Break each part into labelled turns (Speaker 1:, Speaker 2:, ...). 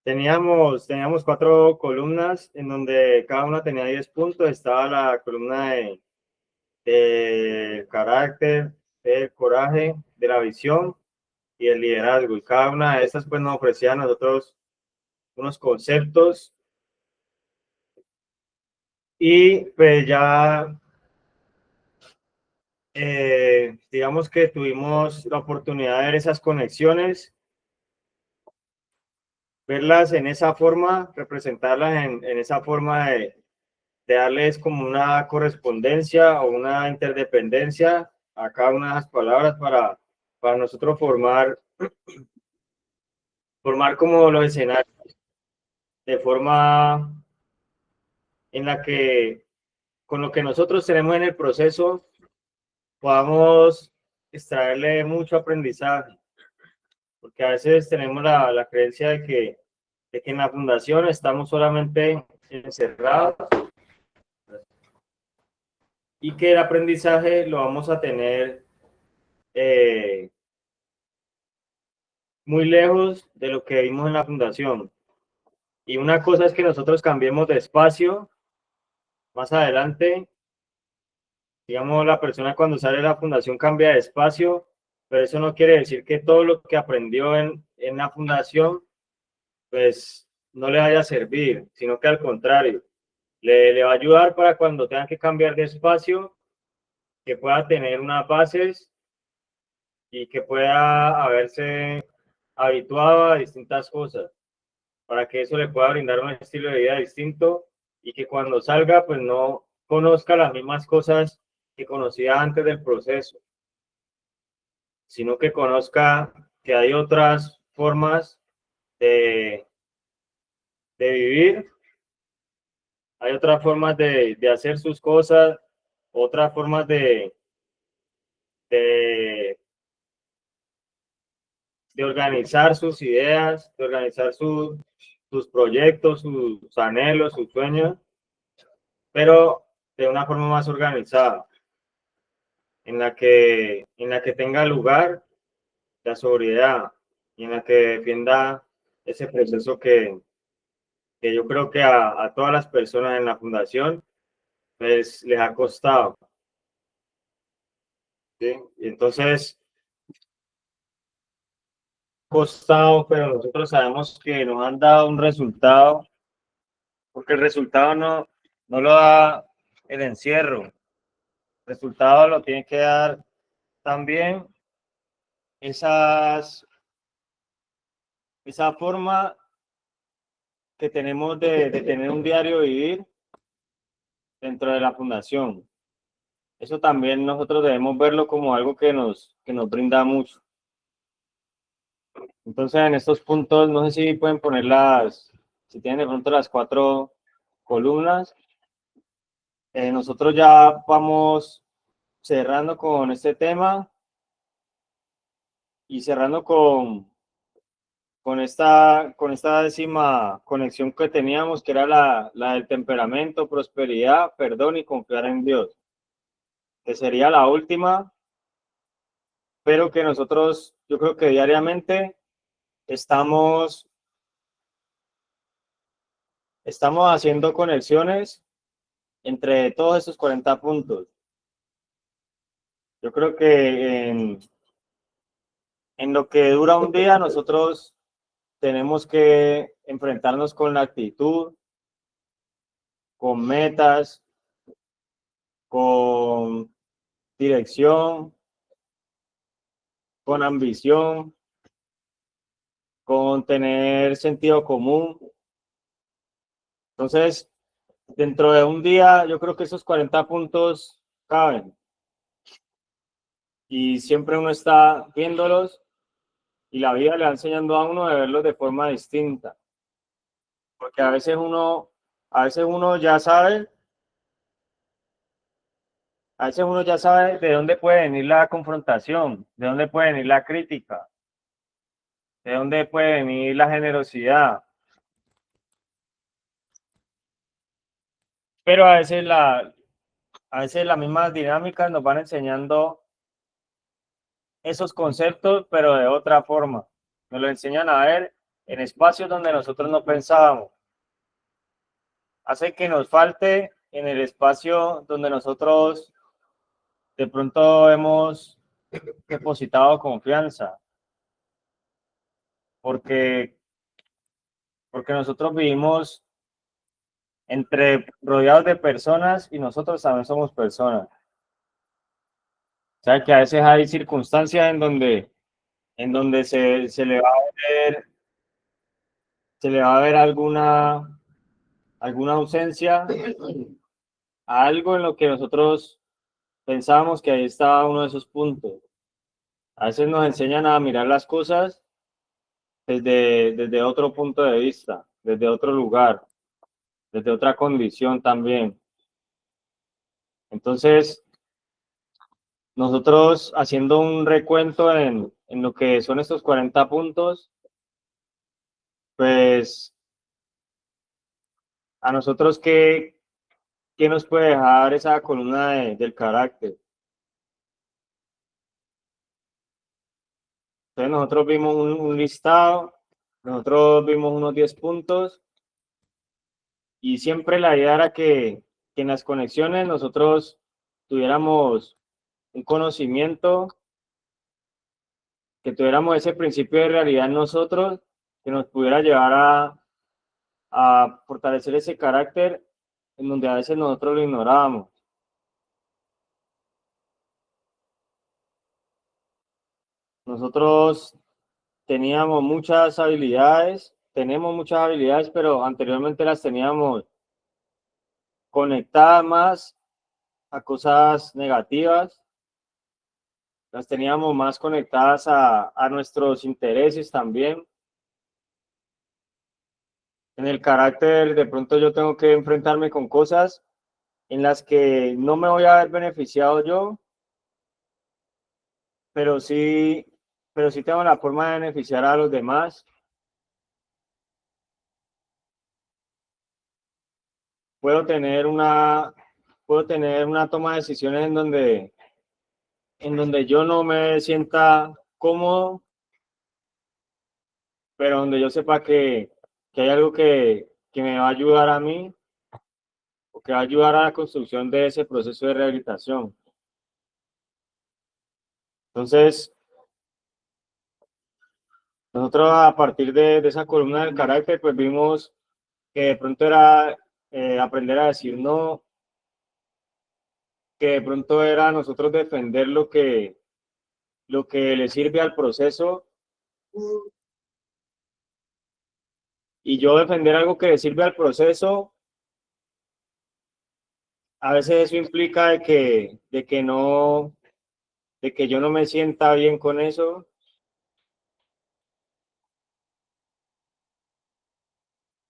Speaker 1: Teníamos 4 columnas en donde cada una tenía 10 puntos. Estaba la columna de carácter, del coraje, de la visión y el liderazgo. Y cada una de estas pues nos ofrecía a nosotros unos conceptos y pues ya digamos que tuvimos la oportunidad de ver esas conexiones, verlas en esa forma, representarlas en esa forma de darles como una correspondencia o una interdependencia a cada una de las palabras para nosotros formar como los escenarios de forma en la que con lo que nosotros tenemos en el proceso podamos extraerle mucho aprendizaje, porque a veces tenemos la creencia de que en la fundación estamos solamente encerrados y que el aprendizaje lo vamos a tener eh, muy lejos de lo que vimos en la fundación. Y una cosa es que nosotros cambiemos de espacio más adelante. Digamos, la persona cuando sale de la fundación cambia de espacio, pero eso no quiere decir que todo lo que aprendió en la fundación, pues no le vaya a servir, sino que al contrario, le va a ayudar para cuando tenga que cambiar de espacio, que pueda tener unas bases y que pueda haberse habituado a distintas cosas, para que eso le pueda brindar un estilo de vida distinto y que cuando salga, pues no conozca las mismas cosas que conocía antes del proceso, sino que conozca que hay otras formas de, de vivir, hay otras formas de hacer sus cosas, otras formas de, de organizar sus ideas, de organizar sus proyectos, sus anhelos, sus sueños, pero de una forma más organizada, en la que tenga lugar la sobriedad y en la que defienda ese proceso que yo creo que a todas las personas en la fundación pues les ha costado, ¿sí? Y entonces, costado, pero nosotros sabemos que nos han dado un resultado, porque el resultado no lo da el encierro, el resultado lo tiene que dar también esa forma que tenemos de tener un diario vivir dentro de la fundación. Eso también nosotros debemos verlo como algo que nos brinda mucho. Entonces, en estos puntos, no sé si pueden poner si tienen de pronto las 4 columnas. Nosotros ya vamos cerrando con este tema y cerrando con esta décima conexión que teníamos, que era la del temperamento, prosperidad, perdón y confiar en Dios, que sería la última, pero que nosotros, yo creo que diariamente estamos, estamos haciendo conexiones entre todos esos 40 puntos. Yo creo que en lo que dura un día, nosotros tenemos que enfrentarnos con la actitud, con metas, con dirección, con ambición, con tener sentido común. Entonces, dentro de un día, yo creo que esos 40 puntos caben y siempre uno está viéndolos y la vida le va enseñando a uno de verlos de forma distinta, porque a veces uno ya sabe de dónde puede venir la confrontación, de dónde puede venir la crítica, de dónde puede venir la generosidad, pero a veces las mismas dinámicas nos van enseñando esos conceptos, pero de otra forma. Nos lo enseñan a ver en espacios donde nosotros no pensábamos. Hace que nos falte en el espacio donde nosotros de pronto hemos depositado confianza, porque nosotros vivimos rodeados de personas y nosotros también somos personas. O sea que a veces hay circunstancias en donde se le va a ver alguna ausencia a algo en lo que nosotros pensábamos que ahí estaba uno de esos puntos. A veces nos enseñan a mirar las cosas desde otro punto de vista, desde otro lugar, desde otra condición también. Entonces, nosotros haciendo un recuento en lo que son estos 40 puntos, pues a nosotros qué nos puede dejar esa columna del carácter. Entonces nosotros vimos un listado, nosotros vimos unos 10 puntos y siempre la idea era que en las conexiones nosotros tuviéramos un conocimiento, que tuviéramos ese principio de realidad en nosotros, que nos pudiera llevar a fortalecer ese carácter en donde a veces nosotros lo ignorábamos. Nosotros teníamos muchas habilidades, tenemos muchas habilidades, pero anteriormente las teníamos conectadas más a cosas negativas, las teníamos más conectadas a nuestros intereses también. En el carácter, de pronto yo tengo que enfrentarme con cosas en las que no me voy a haber beneficiado yo, pero sí tengo la forma de beneficiar a los demás. Puedo tener una toma de decisiones en donde yo no me sienta cómodo, pero donde yo sepa que hay algo que me va a ayudar a mí o que va a ayudar a la construcción de ese proceso de rehabilitación. Entonces, nosotros a partir de esa columna del carácter, pues vimos que de pronto era aprender a decir no, que de pronto era nosotros defender lo que le sirve al proceso y yo defender algo que le sirve al proceso. A veces eso implica de que yo no me sienta bien con eso.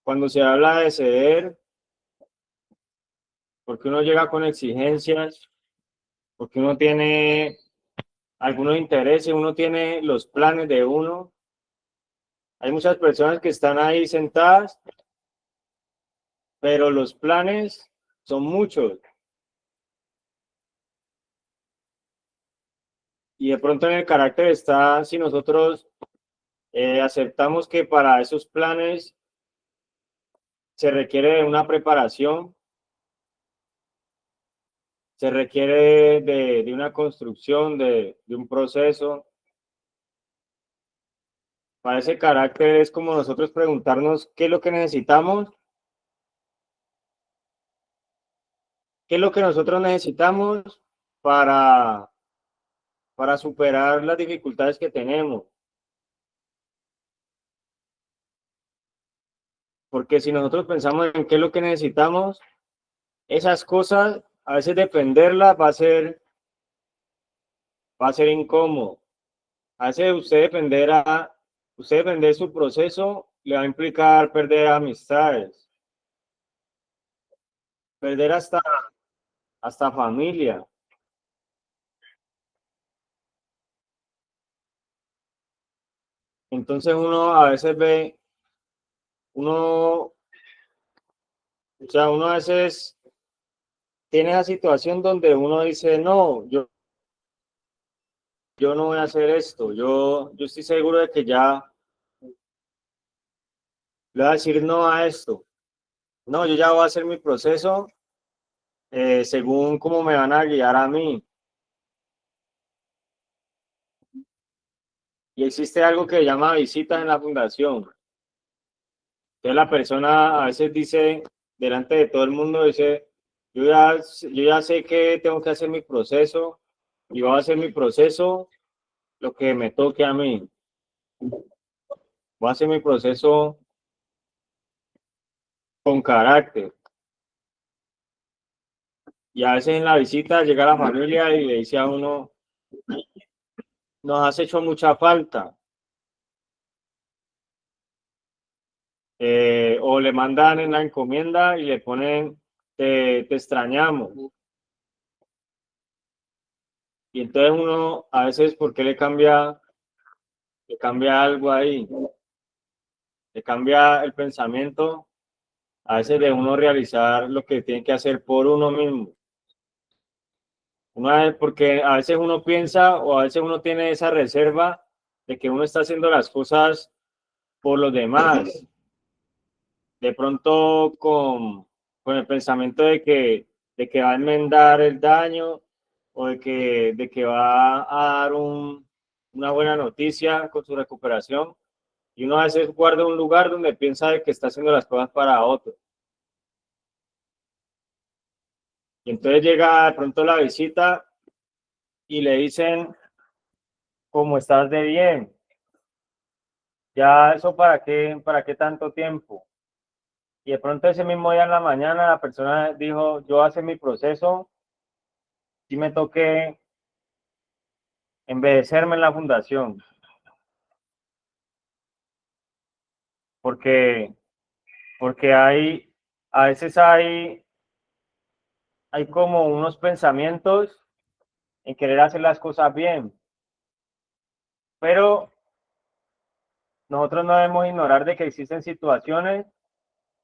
Speaker 1: Cuando se habla de ceder, porque uno llega con exigencias, porque uno tiene algunos intereses, uno tiene los planes de uno. Hay muchas personas que están ahí sentadas, pero los planes son muchos. Y de pronto en el carácter está, si nosotros aceptamos que para esos planes se requiere de una preparación, se requiere de una construcción, de un proceso. Para ese carácter es como nosotros preguntarnos qué es lo que necesitamos, qué es lo que nosotros necesitamos para superar las dificultades que tenemos. Porque si nosotros pensamos en qué es lo que necesitamos, esas cosas, a veces defenderlas va a ser incómodo. A veces usted defender su proceso le va a implicar perder amistades, perder hasta familia. Entonces uno a veces uno a veces tiene esa situación donde uno dice, no, yo no voy a hacer esto, yo estoy seguro de que ya le voy a decir no a esto. No, yo ya voy a hacer mi proceso según cómo me van a guiar a mí. Y existe algo que se llama visitas en la fundación. Entonces la persona a veces dice, delante de todo el mundo, dice, yo ya sé que tengo que hacer mi proceso y voy a hacer mi proceso lo que me toque a mí. Voy a hacer mi proceso con carácter. Y a veces en la visita llega la familia y le dice a uno, nos has hecho mucha falta. O le mandan en la encomienda y le ponen, te extrañamos. Y entonces uno, a veces, ¿por qué le cambia algo ahí? Le cambia el pensamiento, a veces de uno realizar lo que tiene que hacer por uno mismo. Porque a veces uno piensa o a veces uno tiene esa reserva de que uno está haciendo las cosas por los demás. De pronto con el pensamiento de que va a enmendar el daño o de que va a dar una buena noticia con su recuperación. Y uno a veces guarda un lugar donde piensa de que está haciendo las cosas para otro. Y entonces llega de pronto la visita y le dicen, ¿cómo estás de bien? Ya eso para qué tanto tiempo. Y de pronto ese mismo día en la mañana la persona dijo, yo hace mi proceso, sí me toqué envejecerme en la fundación, porque, porque a veces hay como unos pensamientos en querer hacer las cosas bien, pero nosotros no debemos ignorar de que existen situaciones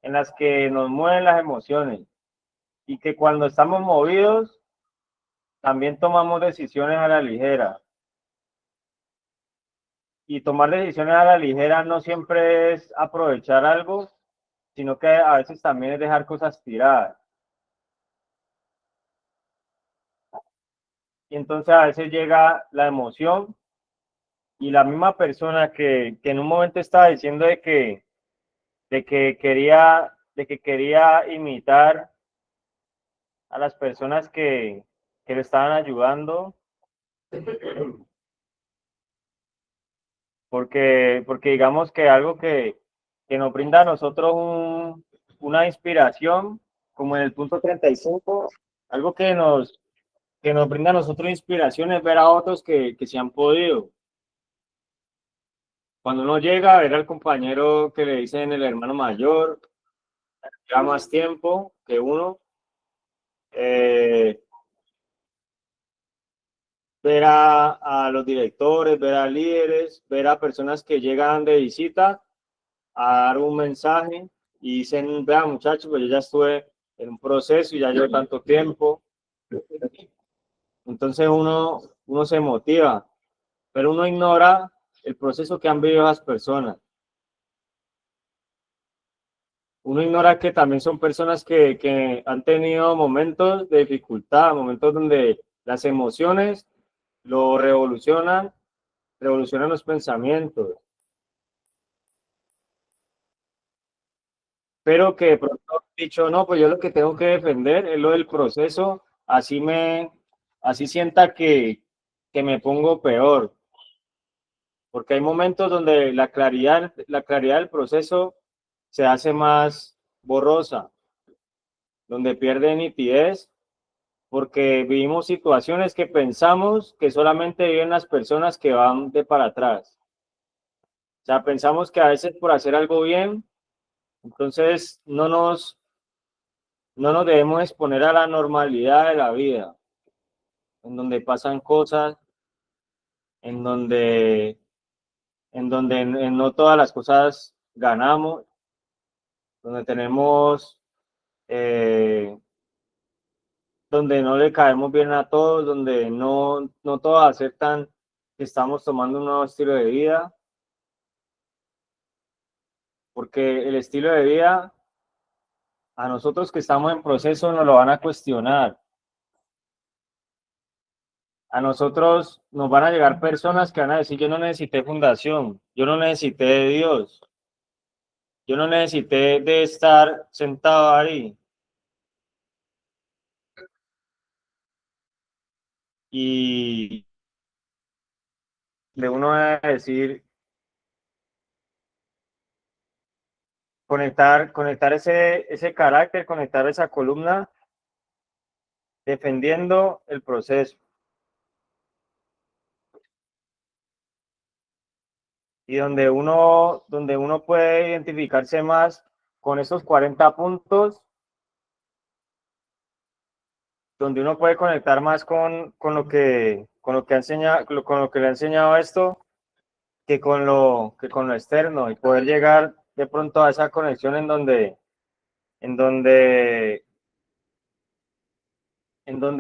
Speaker 1: en las que nos mueven las emociones y que cuando estamos movidos también tomamos decisiones a la ligera. Y tomar decisiones a la ligera no siempre es aprovechar algo, sino que a veces también es dejar cosas tiradas. Y entonces a veces llega la emoción y la misma persona que en un momento estaba diciendo de que quería imitar a las personas que le estaban ayudando, porque digamos que algo que nos brinda a nosotros una inspiración, como en el punto 35, algo que nos brinda a nosotros inspiración es ver a otros que se han podido. Cuando uno llega a ver al compañero que le dicen el hermano mayor, lleva más tiempo que uno, eh, ver a los directores, ver a líderes, ver a personas que llegan de visita a dar un mensaje y dicen, vean muchachos, pues yo ya estuve en un proceso y ya llevo tanto tiempo. Entonces uno se motiva, pero uno ignora el proceso que han vivido las personas. Uno ignora que también son personas que han tenido momentos de dificultad, momentos donde las emociones lo revolucionan los pensamientos, pero que de pronto han dicho, no, pues yo lo que tengo que defender es lo del proceso, así sienta que me pongo peor, porque hay momentos donde la claridad del proceso se hace más borrosa, donde pierde nitidez porque vivimos situaciones que pensamos que solamente viven las personas que van de para atrás. O sea, pensamos que a veces por hacer algo bien, entonces no nos debemos exponer a la normalidad de la vida, en donde pasan cosas, en donde, en no todas las cosas ganamos, donde tenemos, eh, donde no le caemos bien a todos, donde no todos aceptan que estamos tomando un nuevo estilo de vida. porque el estilo de vida, a nosotros que estamos en proceso, nos lo van a cuestionar. A nosotros nos van a llegar personas que van a decir, yo no necesité fundación, yo no necesité de Dios, yo no necesité de estar sentado ahí. Y de uno a decir, conectar ese carácter, conectar esa columna, defendiendo el proceso. Y donde uno puede identificarse más con esos 40 puntos, donde uno puede conectar más con lo que ha enseñado, con lo que le ha enseñado esto, que con lo externo, y poder llegar de pronto a esa conexión en donde, en donde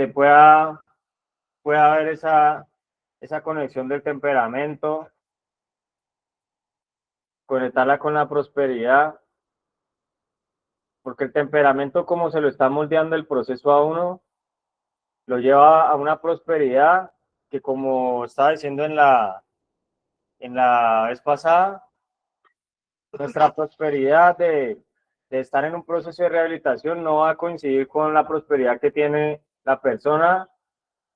Speaker 1: pueda haber esa conexión del temperamento, conectarla con la prosperidad, porque el temperamento, como se lo está moldeando el proceso a uno, lo lleva a una prosperidad que, como estaba diciendo en la vez pasada, nuestra prosperidad de estar en un proceso de rehabilitación no va a coincidir con la prosperidad que tiene la persona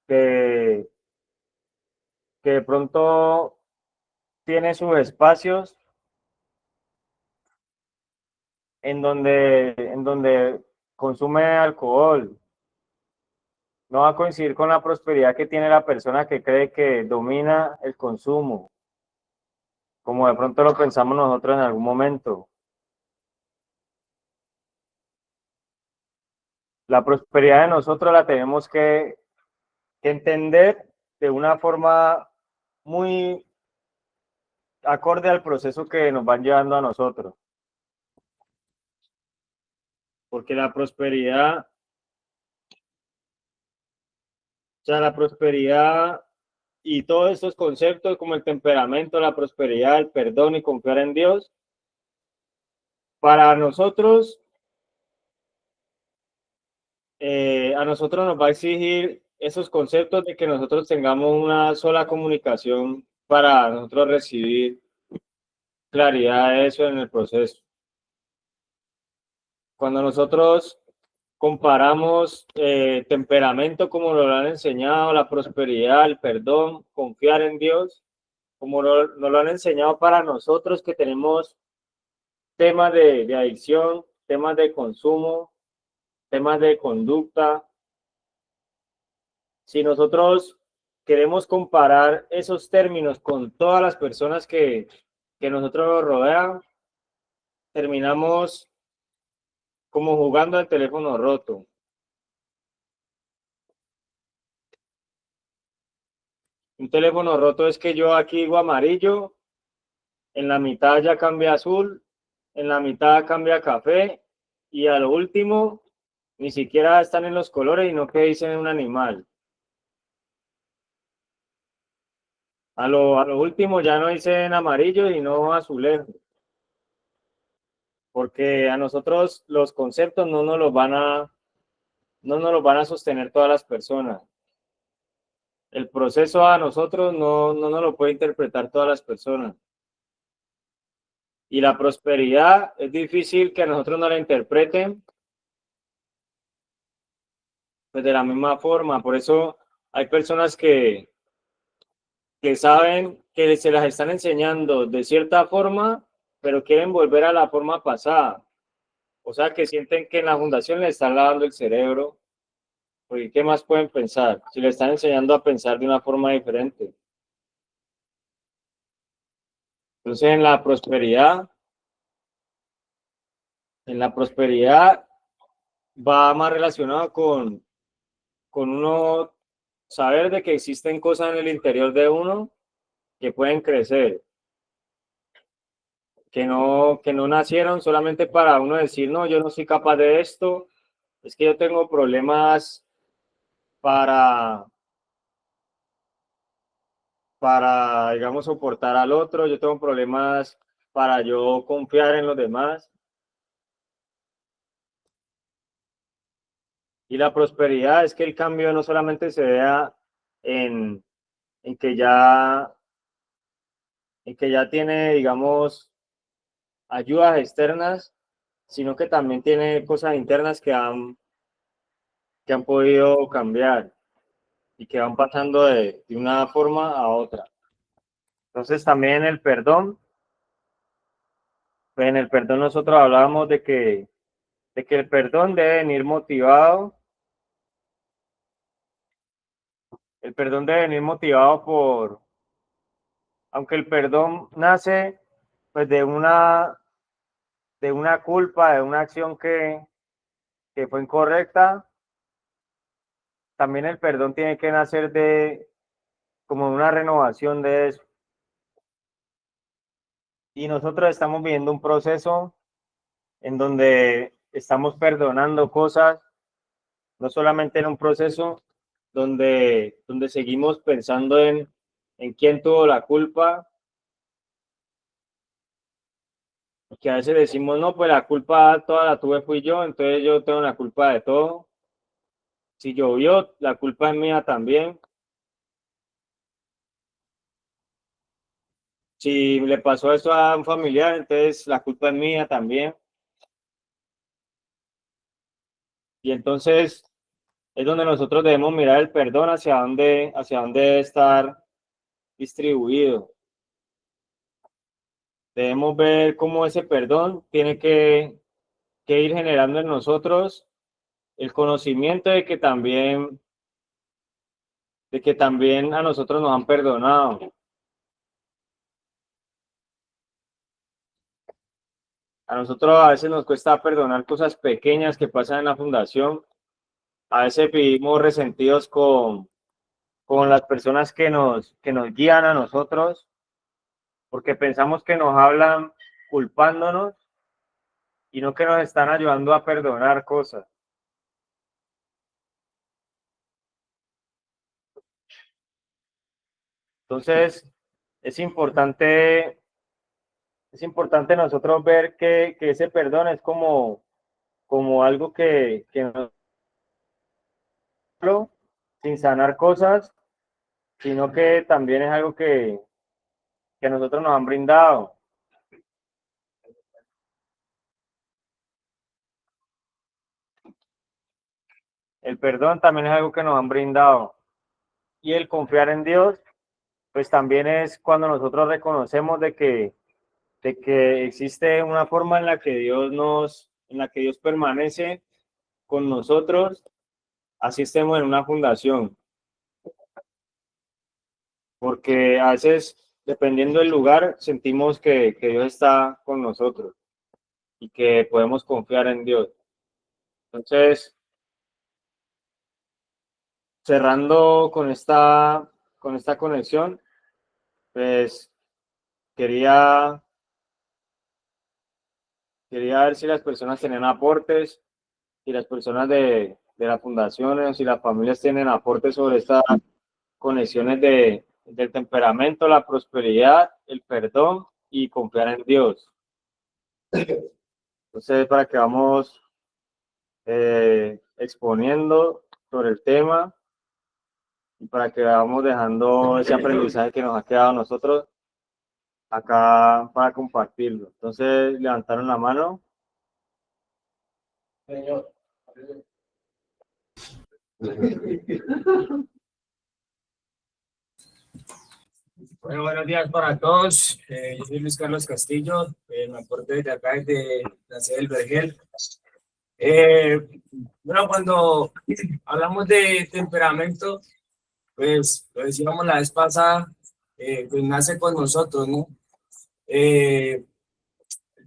Speaker 1: que, que de pronto tiene sus espacios en donde consume alcohol. No va a coincidir con la prosperidad que tiene la persona que cree que domina el consumo, como de pronto lo pensamos nosotros en algún momento. La prosperidad de nosotros la tenemos que entender de una forma muy acorde al proceso que nos van llevando a nosotros. Porque la prosperidad, o sea, la prosperidad y todos estos conceptos como el temperamento, la prosperidad, el perdón y confiar en Dios, para nosotros, a nosotros nos va a exigir esos conceptos de que nosotros tengamos una sola comunicación para nosotros recibir claridad de eso en el proceso. Cuando nosotros comparamos temperamento como lo han enseñado, la prosperidad, el perdón, confiar en Dios, como nos lo han enseñado para nosotros que tenemos temas de adicción, temas de consumo, temas de conducta. Si nosotros queremos comparar esos términos con todas las personas que nosotros nos rodean, terminamos como jugando al teléfono roto. Un teléfono roto es que yo aquí digo amarillo, en la mitad ya cambia azul, en la mitad cambia café y a lo último ni siquiera están en los colores y no que dicen un animal. A lo último ya no dicen amarillo y no azulejo, porque a nosotros los conceptos no nos los van a sostener todas las personas. El proceso a nosotros no nos lo puede interpretar todas las personas. Y la prosperidad es difícil que a nosotros nos la interpreten pues de la misma forma. Por eso hay personas que saben que se las están enseñando de cierta forma, pero quieren volver a la forma pasada. O sea, que sienten que en la fundación le están lavando el cerebro. Porque ¿qué más pueden pensar? Si le están enseñando a pensar de una forma diferente. Entonces, en la prosperidad va más relacionado con uno saber de que existen cosas en el interior de uno que pueden crecer, que no nacieron solamente para uno decir, no, yo no soy capaz de esto, es que yo tengo problemas para, digamos, soportar al otro, yo tengo problemas para yo confiar en los demás. Y la prosperidad es que el cambio no solamente se vea en, en que ya, en que ya tiene, digamos, ayudas externas, sino que también tiene cosas internas que han podido cambiar y que van pasando de una forma a otra. Entonces también el perdón, pues en el perdón nosotros hablábamos de que el perdón debe venir motivado, el perdón debe venir motivado por, aunque el perdón nace pues de una culpa, de una acción que fue incorrecta, también el perdón tiene que nacer de como una renovación de eso. Y nosotros estamos viviendo un proceso en donde estamos perdonando cosas, no solamente en un proceso donde seguimos pensando en quién tuvo la culpa, que a veces decimos, no, pues la culpa toda la tuve fui yo, entonces yo tengo la culpa de todo. Si llovió, la culpa es mía también. Si le pasó eso a un familiar, entonces la culpa es mía también. Y entonces es donde nosotros debemos mirar el perdón hacia dónde debe estar distribuido. Debemos ver cómo ese perdón tiene que ir generando en nosotros el conocimiento de que también a nosotros nos han perdonado. A nosotros a veces nos cuesta perdonar cosas pequeñas que pasan en la fundación. A veces vivimos resentidos con las personas que nos guían a nosotros, porque pensamos que nos hablan culpándonos y no que nos están ayudando a perdonar cosas. Entonces, es importante, es importante nosotros ver que ese perdón es como, como algo que no sin sanar cosas, sino que también es algo que nosotros nos han brindado. El perdón también es algo que nos han brindado. Y el confiar en Dios, pues también es cuando nosotros reconocemos de que existe una forma en la que en la que Dios permanece con nosotros, así estemos en una fundación. Porque a veces, dependiendo del lugar, sentimos que Dios está con nosotros y que podemos confiar en Dios. Entonces, cerrando con esta conexión, pues quería, quería ver si las personas tenían aportes, si las personas de las fundaciones, si las familias tienen aportes sobre estas conexiones del temperamento, la prosperidad, el perdón y confiar en Dios. Entonces, para que vamos exponiendo sobre el tema y para que vamos dejando ese aprendizaje que nos ha quedado a nosotros acá para compartirlo. Entonces, levantaron la mano. Señor.
Speaker 2: Bueno, buenos días para todos. Yo soy Luis Carlos Castillo, me aporte desde acá, desde la sede del Vergel. Bueno, cuando hablamos de temperamento, pues lo decíamos la vez pasada, pues nace con nosotros, ¿no? El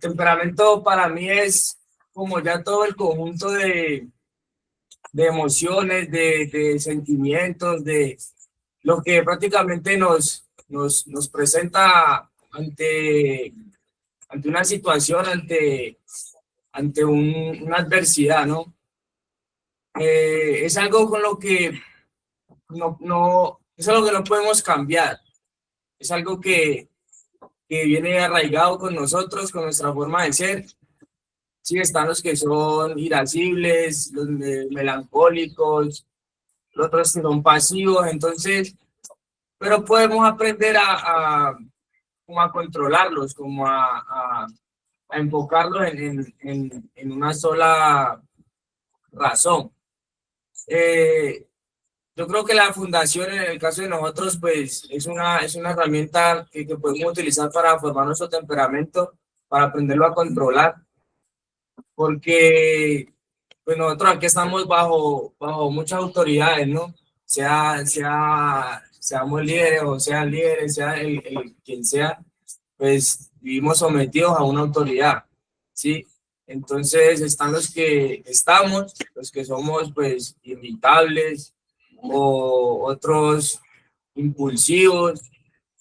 Speaker 2: temperamento para mí es como ya todo el conjunto de emociones, de sentimientos, de lo que prácticamente nos presenta ante una situación, ante una adversidad, ¿no? Es algo con lo que es algo que no podemos cambiar, es algo que viene arraigado con nosotros, con nuestra forma de ser. Sí, están los que son irascibles, los melancólicos, los otros que son pasivos, entonces, pero podemos aprender como a controlarlos, como a enfocarlos en una sola razón. Yo creo que la fundación, en el caso de nosotros, pues es una herramienta que podemos utilizar para formar nuestro temperamento, para aprenderlo a controlar, porque pues nosotros aquí estamos bajo muchas autoridades, ¿no? Seamos líderes o sean líderes, sea quien sea, pues vivimos sometidos a una autoridad, ¿sí? Entonces están los que estamos, los que somos pues irritables, o otros impulsivos,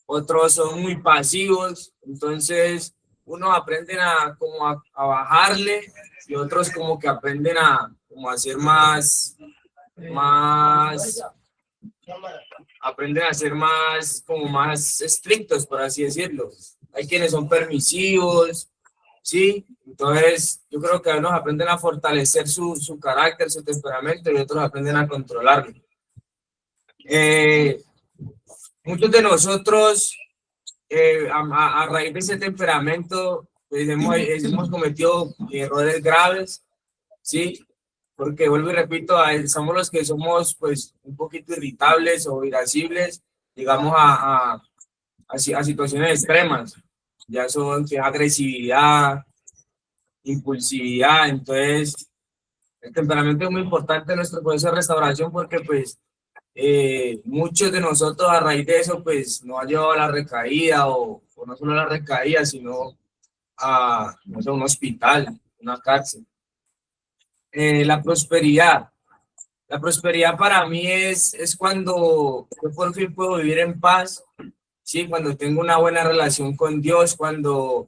Speaker 2: otros son muy pasivos, entonces unos aprenden a bajarle y otros como que aprenden como a ser aprenden a ser como más estrictos, por así decirlo. Hay quienes son permisivos, ¿sí? Entonces, yo creo que unos aprenden a fortalecer su carácter, su temperamento, y otros aprenden a controlarlo. Muchos de nosotros, a raíz de ese temperamento, pues hemos cometido errores graves, ¿sí? Porque vuelvo y repito, somos los que somos pues un poquito irritables o irascibles, digamos a situaciones extremas, ya son que agresividad, impulsividad. Entonces el temperamento es muy importante en nuestro proceso de restauración, porque pues muchos de nosotros a raíz de eso pues nos ha llevado a la recaída, o no solo a la recaída, sino a, no sé, un hospital, una cárcel. La prosperidad. La prosperidad para mí es cuando yo por fin puedo vivir en paz, ¿sí? Cuando tengo una buena relación con Dios, cuando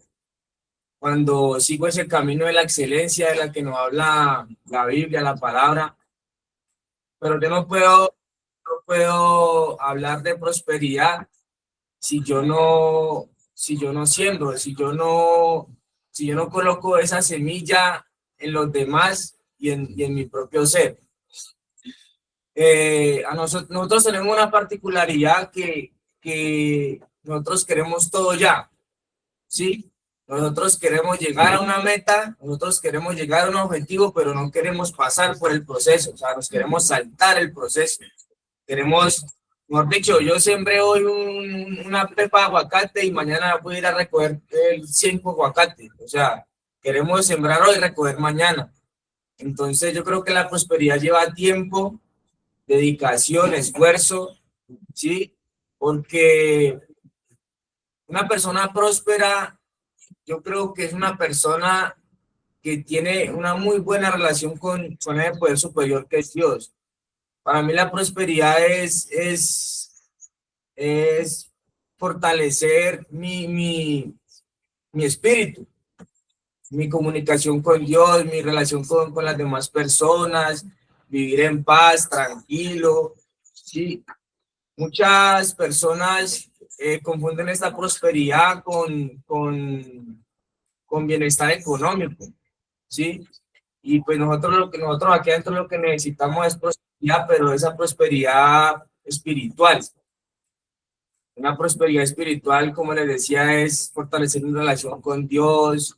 Speaker 2: sigo ese camino de la excelencia de la que nos habla la Biblia, la palabra. Pero yo no puedo hablar de prosperidad si yo no siembro, si yo no coloco esa semilla en los demás y en mi propio ser. Nosotros tenemos una particularidad que nosotros queremos todo ya, ¿sí? Nosotros queremos llegar a una meta, nosotros queremos llegar a un objetivo, pero no queremos pasar por el proceso, o sea, nos queremos saltar el proceso. Queremos, mejor dicho, yo sembré hoy una pepa de aguacate y mañana voy a ir a recoger 5 aguacates, o sea, queremos sembrar hoy y recoger mañana. Entonces yo creo que la prosperidad lleva tiempo, dedicación, esfuerzo, ¿sí? Porque una persona próspera, yo creo que es una persona que tiene una muy buena relación con el poder superior que es Dios. Para mí la prosperidad es fortalecer mi espíritu, mi comunicación con Dios, mi relación con las demás personas, vivir en paz, tranquilo, ¿sí? Muchas personas confunden esta prosperidad con bienestar económico, ¿sí? Y pues nosotros aquí adentro lo que necesitamos es prosperidad, pero esa prosperidad espiritual. Una prosperidad espiritual, como les decía, es fortalecer una relación con Dios.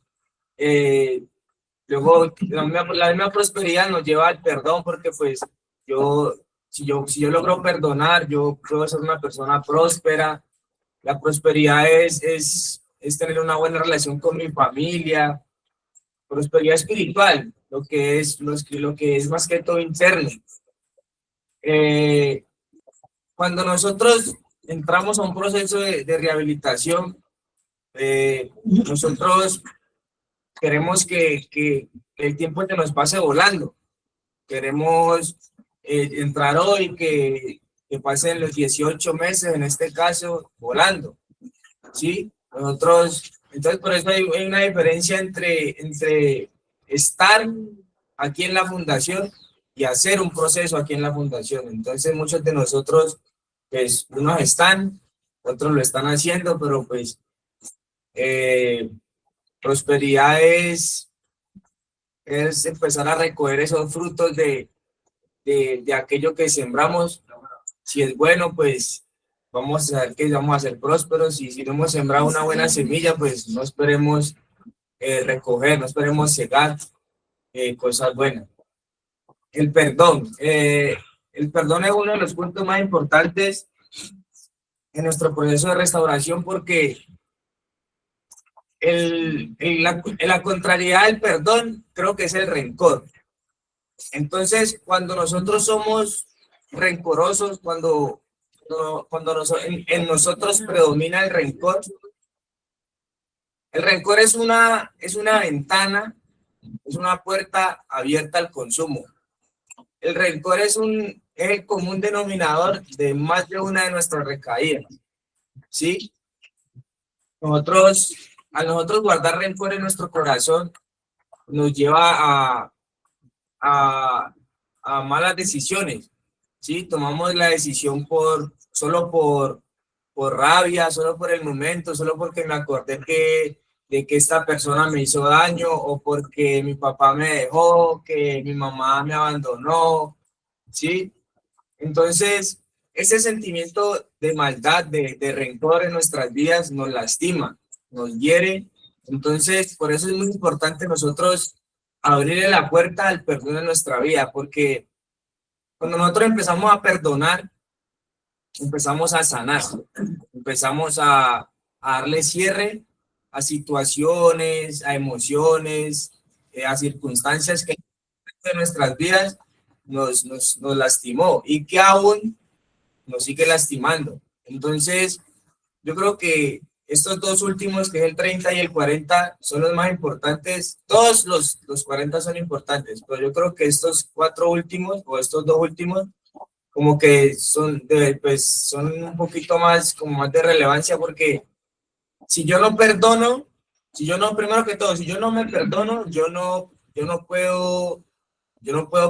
Speaker 2: Luego, la misma prosperidad nos lleva al perdón, porque pues si yo logro perdonar, yo puedo ser una persona próspera. La prosperidad es tener una buena relación con mi familia. Prosperidad espiritual, lo que es más que todo interno. Cuando nosotros entramos a un proceso de rehabilitación, nosotros queremos que el tiempo se nos pase volando. Queremos entrar hoy, que pasen los 18 meses, en este caso, volando, ¿sí? Entonces por eso hay una diferencia entre estar aquí en la fundación y hacer un proceso aquí en la fundación. Entonces muchos de nosotros, pues unos están, otros lo están haciendo, pero pues Prosperidad es empezar a recoger esos frutos de aquello que sembramos. Si es bueno, pues vamos a saber que vamos a ser prósperos, y si no hemos sembrado una buena semilla, pues no esperemos recoger, no esperemos cegar cosas buenas. El perdón. El perdón es uno de los puntos más importantes en nuestro proceso de restauración, porque la contrariedad del perdón creo que es el rencor. Entonces, cuando nosotros somos rencorosos, cuando en nosotros predomina el rencor es una ventana, es una puerta abierta al consumo. El rencor es el común denominador de más de una de nuestras recaídas, ¿sí? Al nosotros guardar rencor en nuestro corazón, nos lleva a malas decisiones, ¿sí? Tomamos la decisión solo por rabia, solo por el momento, solo porque me acordé de que esta persona me hizo daño, o porque mi papá me dejó, que mi mamá me abandonó, ¿sí? Entonces, ese sentimiento de maldad, de rencor en nuestras vidas nos lastima, nos hiere. Entonces, por eso es muy importante nosotros abrirle la puerta al perdón en nuestra vida, porque cuando nosotros empezamos a perdonar, empezamos a sanar, empezamos a darle cierre a situaciones, a emociones, a circunstancias que en nuestras vidas nos lastimó y que aún nos sigue lastimando. Entonces, yo creo que estos dos últimos, que es el 30 y el 40, son los más importantes. Todos los 40 son importantes, pero yo creo que estos cuatro últimos, o estos dos últimos, como que son un poquito más, como más de relevancia, porque si yo no perdono, primero que todo, si yo no me perdono, yo no puedo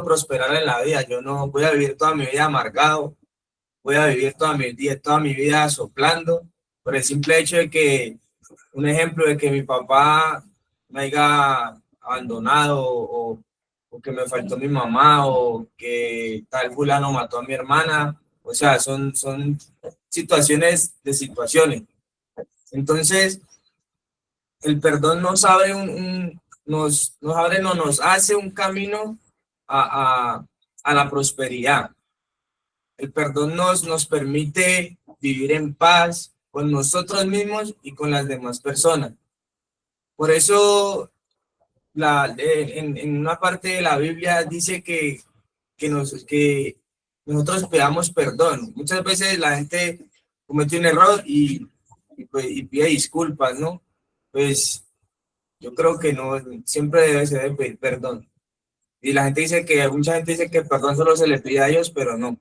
Speaker 2: prosperar en la vida. Yo no voy a vivir toda mi vida amargado, voy a vivir toda mi vida soplando, por el simple hecho de que, un ejemplo de que mi papá me haya abandonado, o que me faltó mi mamá, o que tal fulano mató a mi hermana. O sea, son situaciones de situaciones. Entonces, el perdón nos abre nos abre, no nos hace un camino a la prosperidad. El perdón nos permite vivir en paz con nosotros mismos y con las demás personas. Por eso, en una parte de la Biblia dice que nosotros pedamos perdón. Muchas veces la gente comete un error y pide disculpas, ¿no? Pues yo creo que no, siempre debe ser de pedir perdón. Y mucha gente dice que el perdón solo se le pide a Dios, pero no.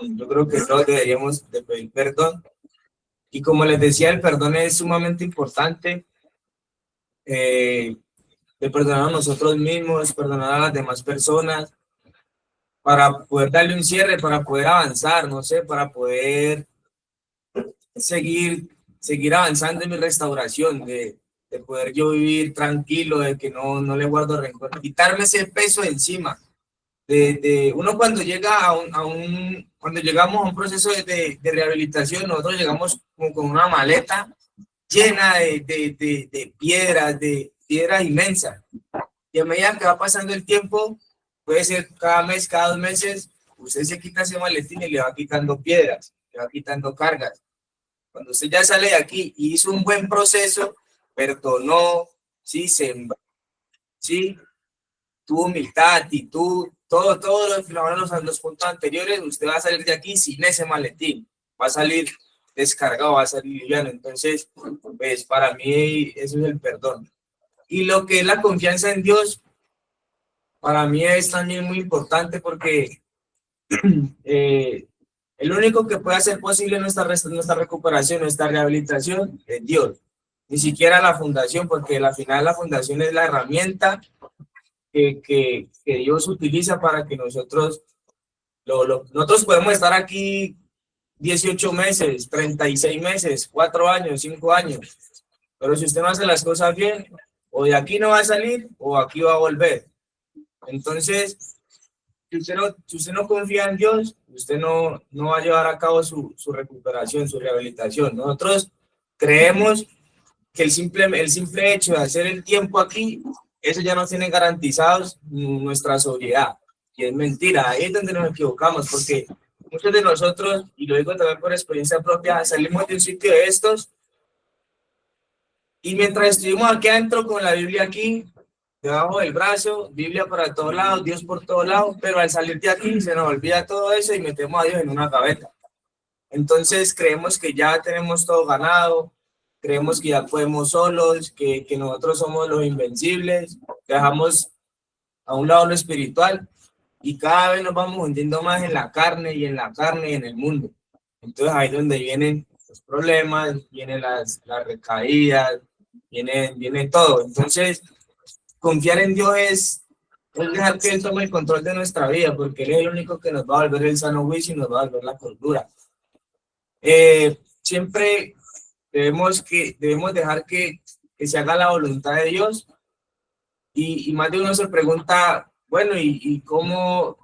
Speaker 2: Yo creo que todos deberíamos de pedir perdón. Y como les decía, el perdón es sumamente importante. De perdonar a nosotros mismos, perdonar a las demás personas, para poder darle un cierre, para poder avanzar, no sé, para poder seguir avanzando en mi restauración, de poder yo vivir tranquilo, de que no le guardo rencor, quitarme ese peso de encima. De uno cuando llega cuando llegamos a un proceso de rehabilitación, nosotros llegamos como con una maleta llena de piedras inmensas. Y a medida que va pasando el tiempo, puede ser cada mes, cada 2 meses, usted se quita ese maletín y le va quitando piedras, le va quitando cargas. Cuando usted ya sale de aquí y hizo un buen proceso, perdonó, sí, sembró, sí, tuvo humildad, actitud, los puntos anteriores, usted va a salir de aquí sin ese maletín, va a salir descargado, va a salir liviano. Entonces, pues para mí eso es el perdón. Y lo que es la confianza en Dios, para mí es también muy importante, porque el único que puede hacer posible nuestra recuperación, nuestra rehabilitación, es Dios. Ni siquiera la fundación, porque al final la fundación es la herramienta que Dios utiliza para que nosotros podemos estar aquí 18 meses, 36 meses, 4 años, 5 años, Pero si usted no hace las cosas bien, o de aquí no va a salir, o aquí va a volver. Entonces, si usted no confía en Dios, usted no va a llevar a cabo su recuperación, su rehabilitación. Nosotros creemos que el simple hecho de hacer el tiempo aquí, eso ya nos tiene garantizados nuestra sobriedad. Y es mentira, ahí es donde nos equivocamos, porque muchos de nosotros, y lo digo también por experiencia propia, salimos de un sitio de estos y mientras estuvimos aquí adentro con la Biblia aquí, debajo del brazo, Biblia para todos lados, Dios por todos lados, pero al salir de aquí se nos olvida todo eso y metemos a Dios en una gaveta. Entonces creemos que ya tenemos todo ganado, creemos que ya podemos solos, que nosotros somos los invencibles, dejamos a un lado lo espiritual y cada vez nos vamos hundiendo más en la carne y en la carne y en el mundo. Entonces ahí es donde vienen los problemas, vienen las recaídas, viene todo. Entonces confiar en Dios es dejar que Él tome el control de nuestra vida, porque Él es el único que nos va a volver el sano juicio y nos va a volver la cordura. Siempre debemos dejar que se haga la voluntad de Dios y más de uno se pregunta, bueno, ¿y cómo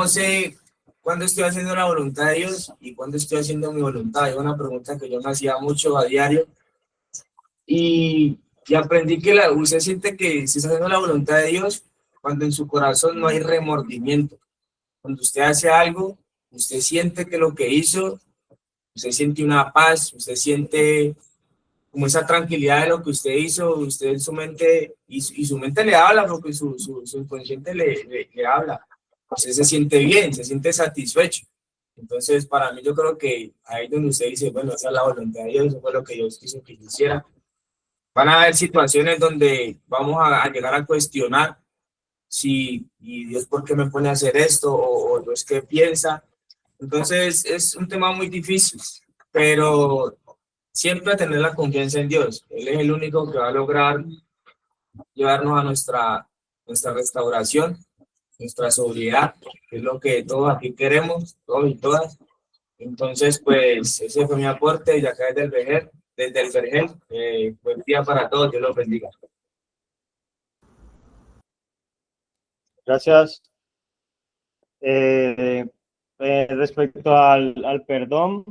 Speaker 2: sé cuándo estoy haciendo la voluntad de Dios y cuándo estoy haciendo mi voluntad? Es una pregunta que yo me hacía mucho a diario y aprendí que usted siente que se está haciendo la voluntad de Dios cuando en su corazón no hay remordimiento. Cuando usted hace algo, usted siente que lo que hizo, usted siente una paz, usted siente como esa tranquilidad de lo que usted hizo, usted en su mente, y su mente le habla, porque su inconsciente le habla. Usted se siente bien, se siente satisfecho. Entonces, para mí, yo creo que ahí donde usted dice, bueno, esa es la voluntad de Dios, eso fue lo que Dios quiso que hiciera. Van a haber situaciones donde vamos a llegar a cuestionar si, y Dios, ¿por qué me pone a hacer esto? O Dios, ¿qué piensa? Entonces, es un tema muy difícil, pero siempre tener la confianza en Dios. Él es el único que va a lograr llevarnos a nuestra restauración, nuestra sobriedad, que es lo que todos aquí queremos, todos y todas. Entonces, pues, ese fue mi aporte, y acá desde el Vergel. Buen día para todos, Dios los bendiga.
Speaker 1: Gracias. Respecto al perdón,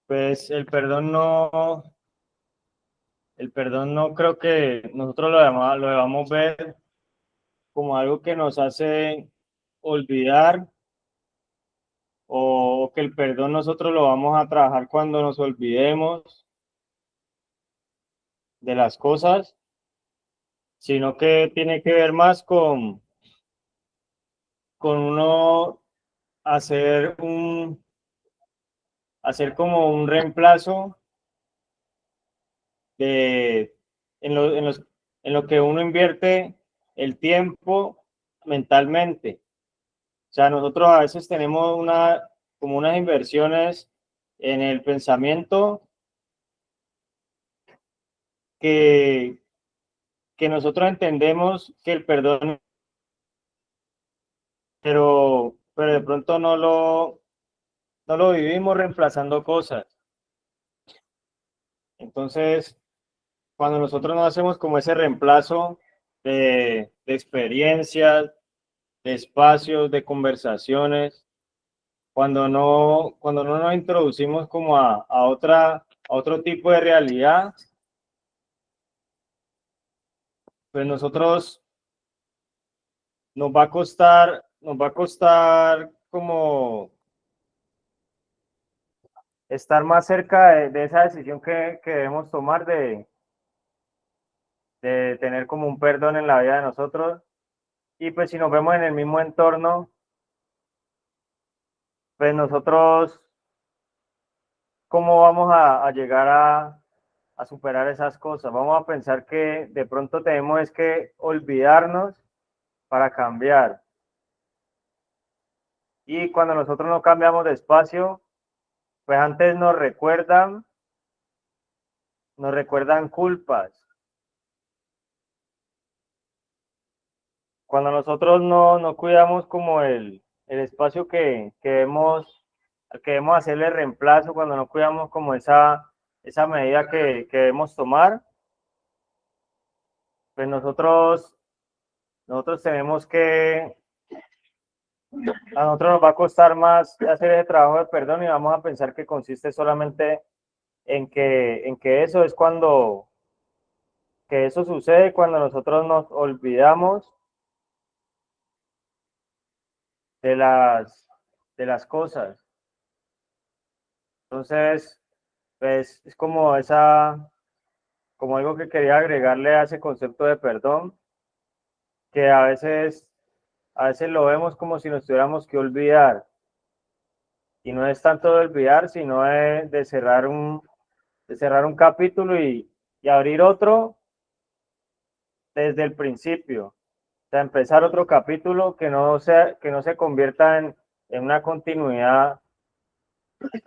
Speaker 1: pues el perdón no creo que nosotros lo debamos ver como algo que nos hace olvidar o que el perdón nosotros lo vamos a trabajar cuando nos olvidemos de las cosas, sino que tiene que ver más con uno hacer hacer como un reemplazo de en lo que uno invierte el tiempo mentalmente. O sea, nosotros a veces tenemos como unas inversiones en el pensamiento que, que nosotros entendemos que el perdón, pero de pronto no lo vivimos reemplazando cosas. Entonces, cuando nosotros no hacemos como ese reemplazo de experiencias, de espacios, de conversaciones, cuando no nos introducimos como a otro tipo de realidad, pues nosotros nos va a costar como estar más cerca de esa decisión que debemos tomar de tener como un perdón en la vida de nosotros. Y pues si nos vemos en el mismo entorno, pues nosotros, ¿cómo vamos a llegar a superar esas cosas? Vamos a pensar que de pronto tenemos es que olvidarnos para cambiar. Y cuando nosotros no cambiamos de espacio, pues antes nos recuerdan culpas. Cuando nosotros no cuidamos como el espacio que debemos hacerle reemplazo, cuando no cuidamos como esa medida que debemos tomar, pues nosotros tenemos que, a nosotros nos va a costar más hacer ese trabajo de perdón y vamos a pensar que consiste solamente en que eso es cuando, que eso sucede cuando nosotros nos olvidamos de las cosas. Entonces, pues es como como algo que quería agregarle a ese concepto de perdón, que a veces lo vemos como si nos tuviéramos que olvidar. Y no es tanto de olvidar, sino de cerrar un capítulo y abrir otro desde el principio. O sea, empezar otro capítulo que no se convierta en una continuidad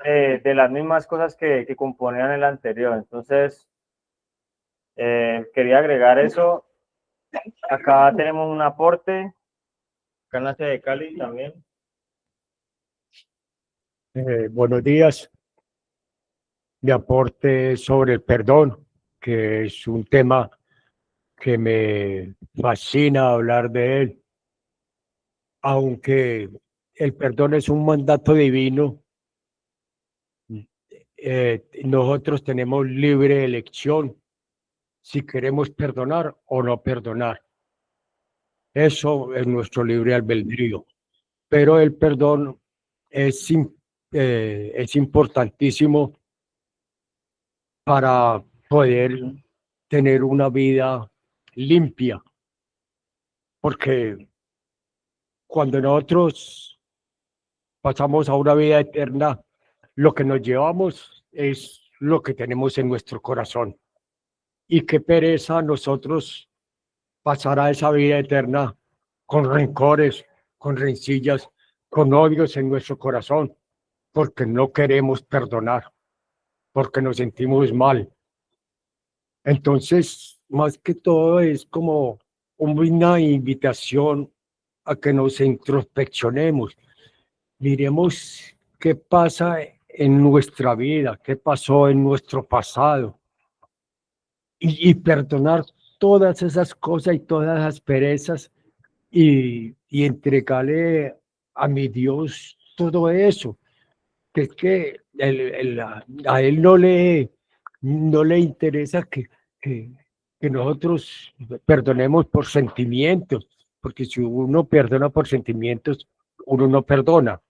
Speaker 1: de las mismas cosas que componían el anterior. Entonces, quería agregar eso. Acá tenemos un aporte, acá en la sede de Cali también.
Speaker 3: Buenos días. Mi aporte sobre el perdón, que es un tema que me fascina hablar de él. Aunque el perdón es un mandato divino, nosotros tenemos libre elección si queremos perdonar o no perdonar. Eso es nuestro libre albedrío. Pero el perdón es importantísimo para poder tener una vida limpia, porque cuando nosotros pasamos a una vida eterna, lo que nos llevamos es lo que tenemos en nuestro corazón. Y qué pereza nosotros pasar a esa vida eterna con rencores, con rencillas, con odios en nuestro corazón, porque no queremos perdonar, porque nos sentimos mal. Entonces, más que todo es como una invitación a que nos introspeccionemos, miremos qué pasa en nuestra vida, qué pasó en nuestro pasado y perdonar todas esas cosas y todas las perezas y entregarle a mi Dios todo eso, que es que a él no le interesa que, que nosotros perdonemos por sentimientos, porque si uno perdona por sentimientos, uno no perdona.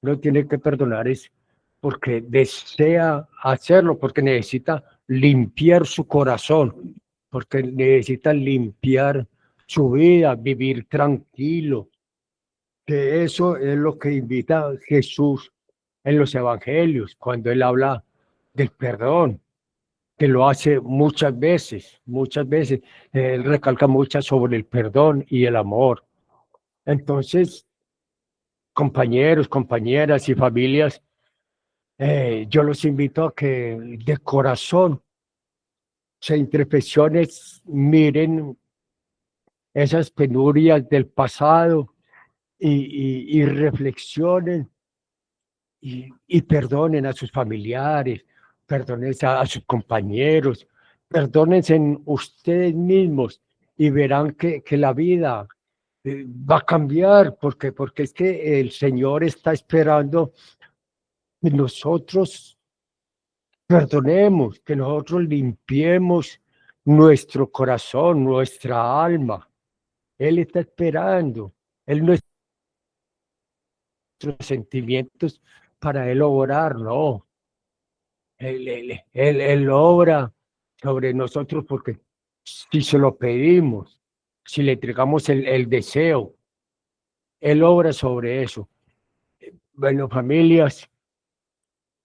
Speaker 3: Uno tiene que perdonar es porque desea hacerlo, porque necesita limpiar su corazón, porque necesita limpiar su vida, vivir tranquilo, que eso es lo que invita Jesús en los evangelios, cuando él habla del perdón, que lo hace muchas veces, él recalca mucho sobre el perdón y el amor. Entonces, compañeros, compañeras y familias, yo los invito a que de corazón se introspeccionen, miren esas penurias del pasado y reflexionen y perdonen a sus familiares, perdonen a sus compañeros, perdónense en ustedes mismos y verán que la vida va a cambiar, porque es que el Señor está esperando que nosotros perdonemos, que nosotros limpiemos nuestro corazón, nuestra alma. Él está esperando, Él nuestros sentimientos para Él obrar, no. Él obra sobre nosotros porque si se lo pedimos, si le entregamos el deseo, Él obra sobre eso. Bueno, familias,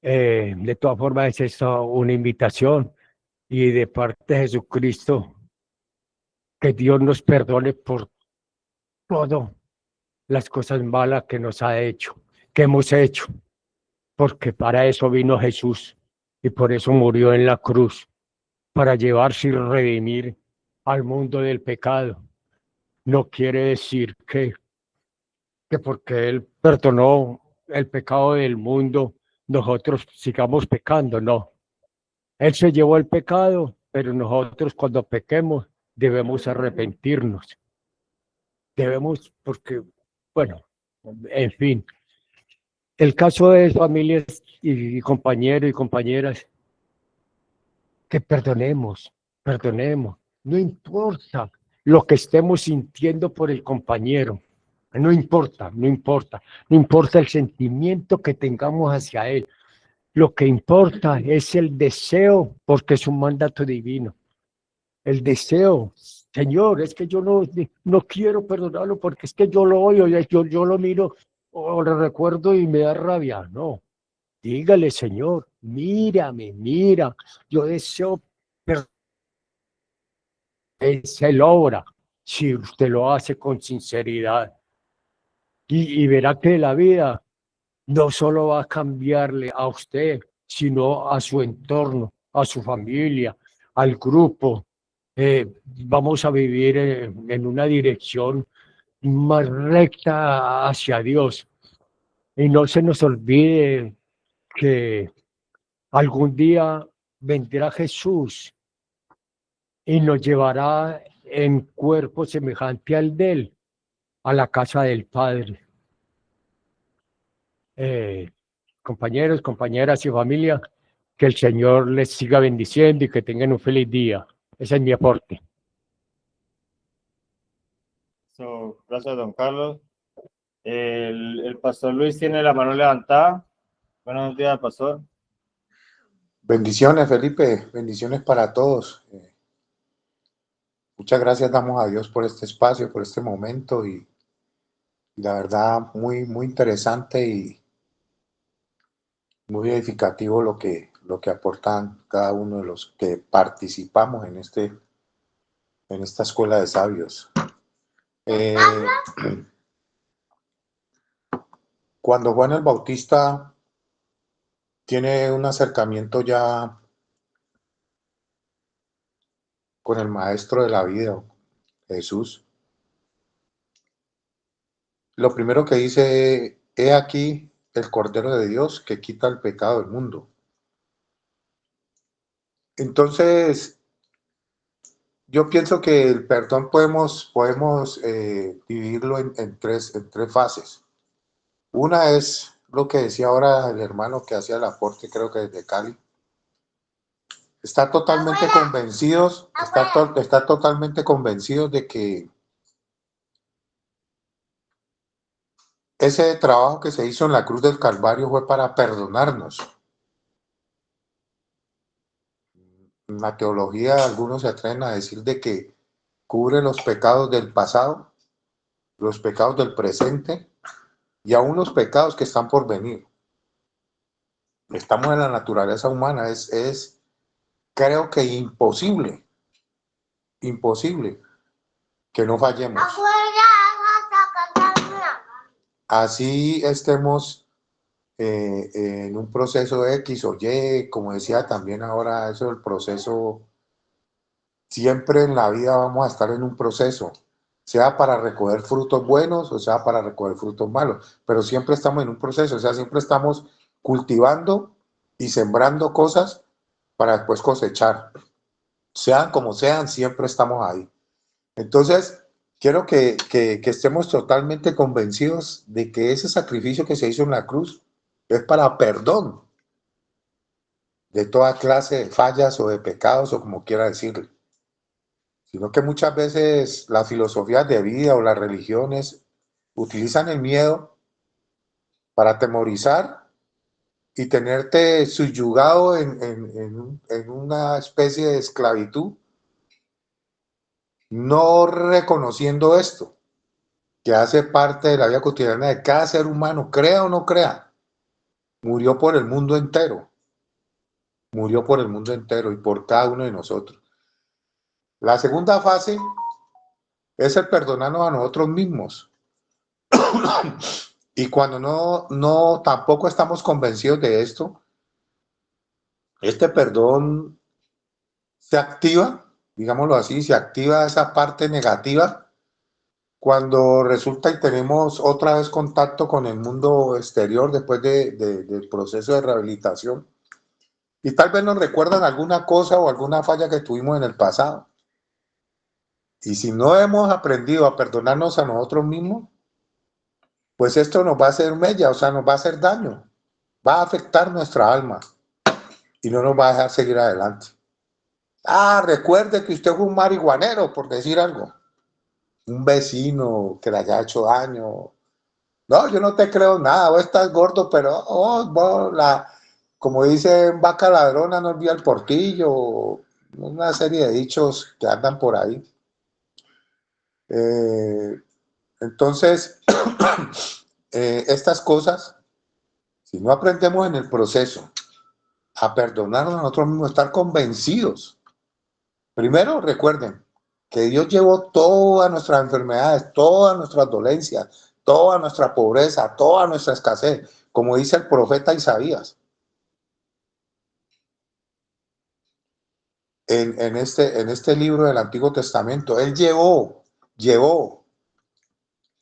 Speaker 3: de todas formas es esto una invitación y de parte de Jesucristo, que Dios nos perdone por todas las cosas malas que nos ha hecho, que hemos hecho, porque para eso vino Jesús y por eso murió en la cruz, para llevarse y redimir al mundo del pecado. No quiere decir que porque Él perdonó el pecado del mundo, nosotros sigamos pecando, no. Él se llevó el pecado, pero nosotros cuando pequemos debemos arrepentirnos. Debemos, porque, bueno, en fin. El caso de familias y compañeros y compañeras, que perdonemos. No importa lo que estemos sintiendo por el compañero. No importa, no importa el sentimiento que tengamos hacia él. Lo que importa es el deseo, porque es un mandato divino. El deseo, Señor, es que yo no quiero perdonarlo porque es que yo lo odio, yo lo miro o lo recuerdo y me da rabia. No, dígale, Señor, mira, yo deseo perdonar. Él se logra si usted lo hace con sinceridad. Y verá que la vida no solo va a cambiarle a usted, sino a su entorno, a su familia, al grupo. Vamos a vivir en una dirección más recta hacia Dios. Y no se nos olvide que algún día vendrá Jesús y nos llevará en cuerpo semejante al de él a la casa del Padre. Compañeros, compañeras y familia, que el Señor les siga bendiciendo y que tengan un feliz día. Ese es mi aporte.
Speaker 1: Gracias, don Carlos. El pastor Luis tiene la mano levantada. Buenos días, pastor.
Speaker 4: Bendiciones, Felipe, bendiciones para todos. Muchas gracias damos a Dios por este espacio, por este momento y la verdad muy interesante y muy edificativo lo que aportan cada uno de los que participamos en esta escuela de sabios. Cuando Juan el Bautista tiene un acercamiento ya con el maestro de la vida, Jesús, lo primero que dice, he aquí el Cordero de Dios que quita el pecado del mundo. Entonces, yo pienso que el perdón podemos dividirlo en tres fases. Una es lo que decía ahora el hermano que hacía el aporte, creo que desde Cali. Está totalmente convencidos de que ese trabajo que se hizo en la cruz del Calvario fue para perdonarnos. En la teología algunos se atreven a decir de que cubre los pecados del pasado, los pecados del presente y aún los pecados que están por venir. Estamos en la naturaleza humana, es creo que imposible que no fallemos. Así estemos en un proceso X o Y, como decía también ahora, eso del proceso, siempre en la vida vamos a estar en un proceso, sea para recoger frutos buenos o sea para recoger frutos malos, pero siempre estamos en un proceso, o sea, siempre estamos cultivando y sembrando cosas para después cosechar. Sean como sean, siempre estamos ahí. Entonces, quiero que estemos totalmente convencidos de que ese sacrificio que se hizo en la cruz es para perdón de toda clase de fallas o de pecados o como quiera decirle. Sino que muchas veces las filosofías de vida o las religiones utilizan el miedo para atemorizar y tenerte subyugado en una especie de esclavitud, no reconociendo esto, que hace parte de la vida cotidiana de cada ser humano, crea o no crea, murió por el mundo entero y por cada uno de nosotros. La segunda fase es el perdonarnos a nosotros mismos. Y cuando no tampoco estamos convencidos de esto, este perdón se activa, digámoslo así, se activa esa parte negativa cuando resulta y tenemos otra vez contacto con el mundo exterior después del proceso de rehabilitación. Y tal vez nos recuerdan alguna cosa o alguna falla que tuvimos en el pasado. Y si no hemos aprendido a perdonarnos a nosotros mismos, pues esto nos va a hacer mella, o sea, nos va a hacer daño, va a afectar nuestra alma y no nos va a dejar seguir adelante. Ah, recuerde que usted fue un marihuanero, por decir algo. Un vecino que le haya hecho daño. No, yo no te creo nada, vos estás gordo, pero como dicen, vaca ladrona no olvida el portillo, una serie de dichos que andan por ahí. Entonces, estas cosas, si no aprendemos en el proceso a perdonarnos a nosotros mismos, estar convencidos. Primero, recuerden que Dios llevó todas nuestras enfermedades, todas nuestras dolencias, toda nuestra pobreza, toda nuestra escasez, como dice el profeta Isaías. En este libro del Antiguo Testamento, él llevó.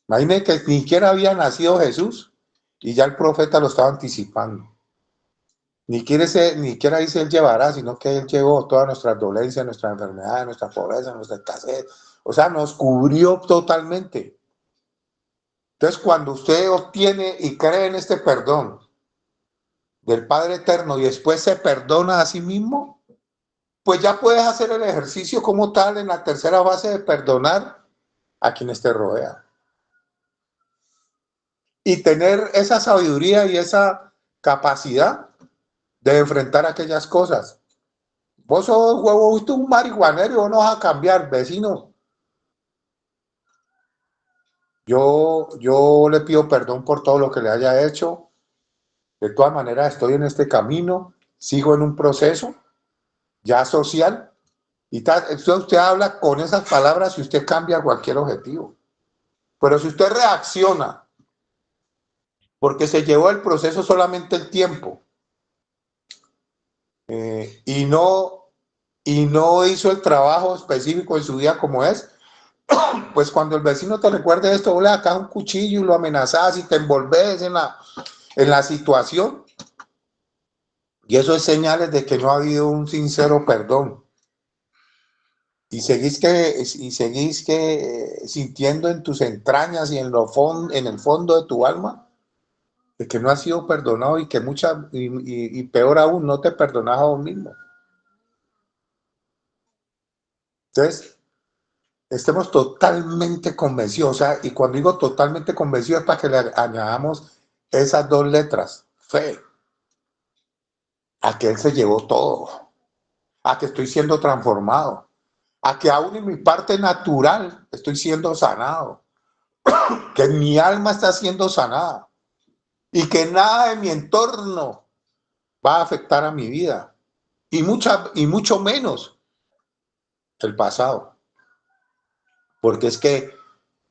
Speaker 4: Imagínense que ni siquiera había nacido Jesús y ya el profeta lo estaba anticipando. Ni siquiera dice él llevará, sino que él llevó todas nuestras dolencias, nuestras enfermedades, nuestra pobreza, nuestra escasez. O sea, nos cubrió totalmente. Entonces, cuando usted obtiene y cree en este perdón del Padre Eterno y después se perdona a sí mismo, pues ya puedes hacer el ejercicio como tal en la tercera fase de perdonar a quienes te rodean. Y tener esa sabiduría y esa capacidad de enfrentar aquellas cosas. Vos sos huevo, usted un marihuanero y vos no vas a cambiar, vecino. Yo le pido perdón por todo lo que le haya hecho. De todas maneras, estoy en este camino, sigo en un proceso ya social. Y tal, usted habla con esas palabras y usted cambia cualquier objetivo. Pero si usted reacciona porque se llevó el proceso solamente el tiempo y no hizo el trabajo específico en su vida como es, pues cuando el vecino te recuerde esto, vos le sacas un cuchillo y lo amenazas y te envolves en la situación. Y eso es señales de que no ha habido un sincero perdón. Y seguís sintiendo en tus entrañas y en el fondo de tu alma de que no has sido perdonado y que y peor aún, no te perdonas a vos mismo. Entonces, estemos totalmente convencidos, o sea, y cuando digo totalmente convencidos es para que le añadamos esas dos letras, fe, a que Él se llevó todo, a que estoy siendo transformado, a que aún en mi parte natural estoy siendo sanado, que mi alma está siendo sanada y que nada de mi entorno va a afectar a mi vida y mucho menos el pasado, porque es que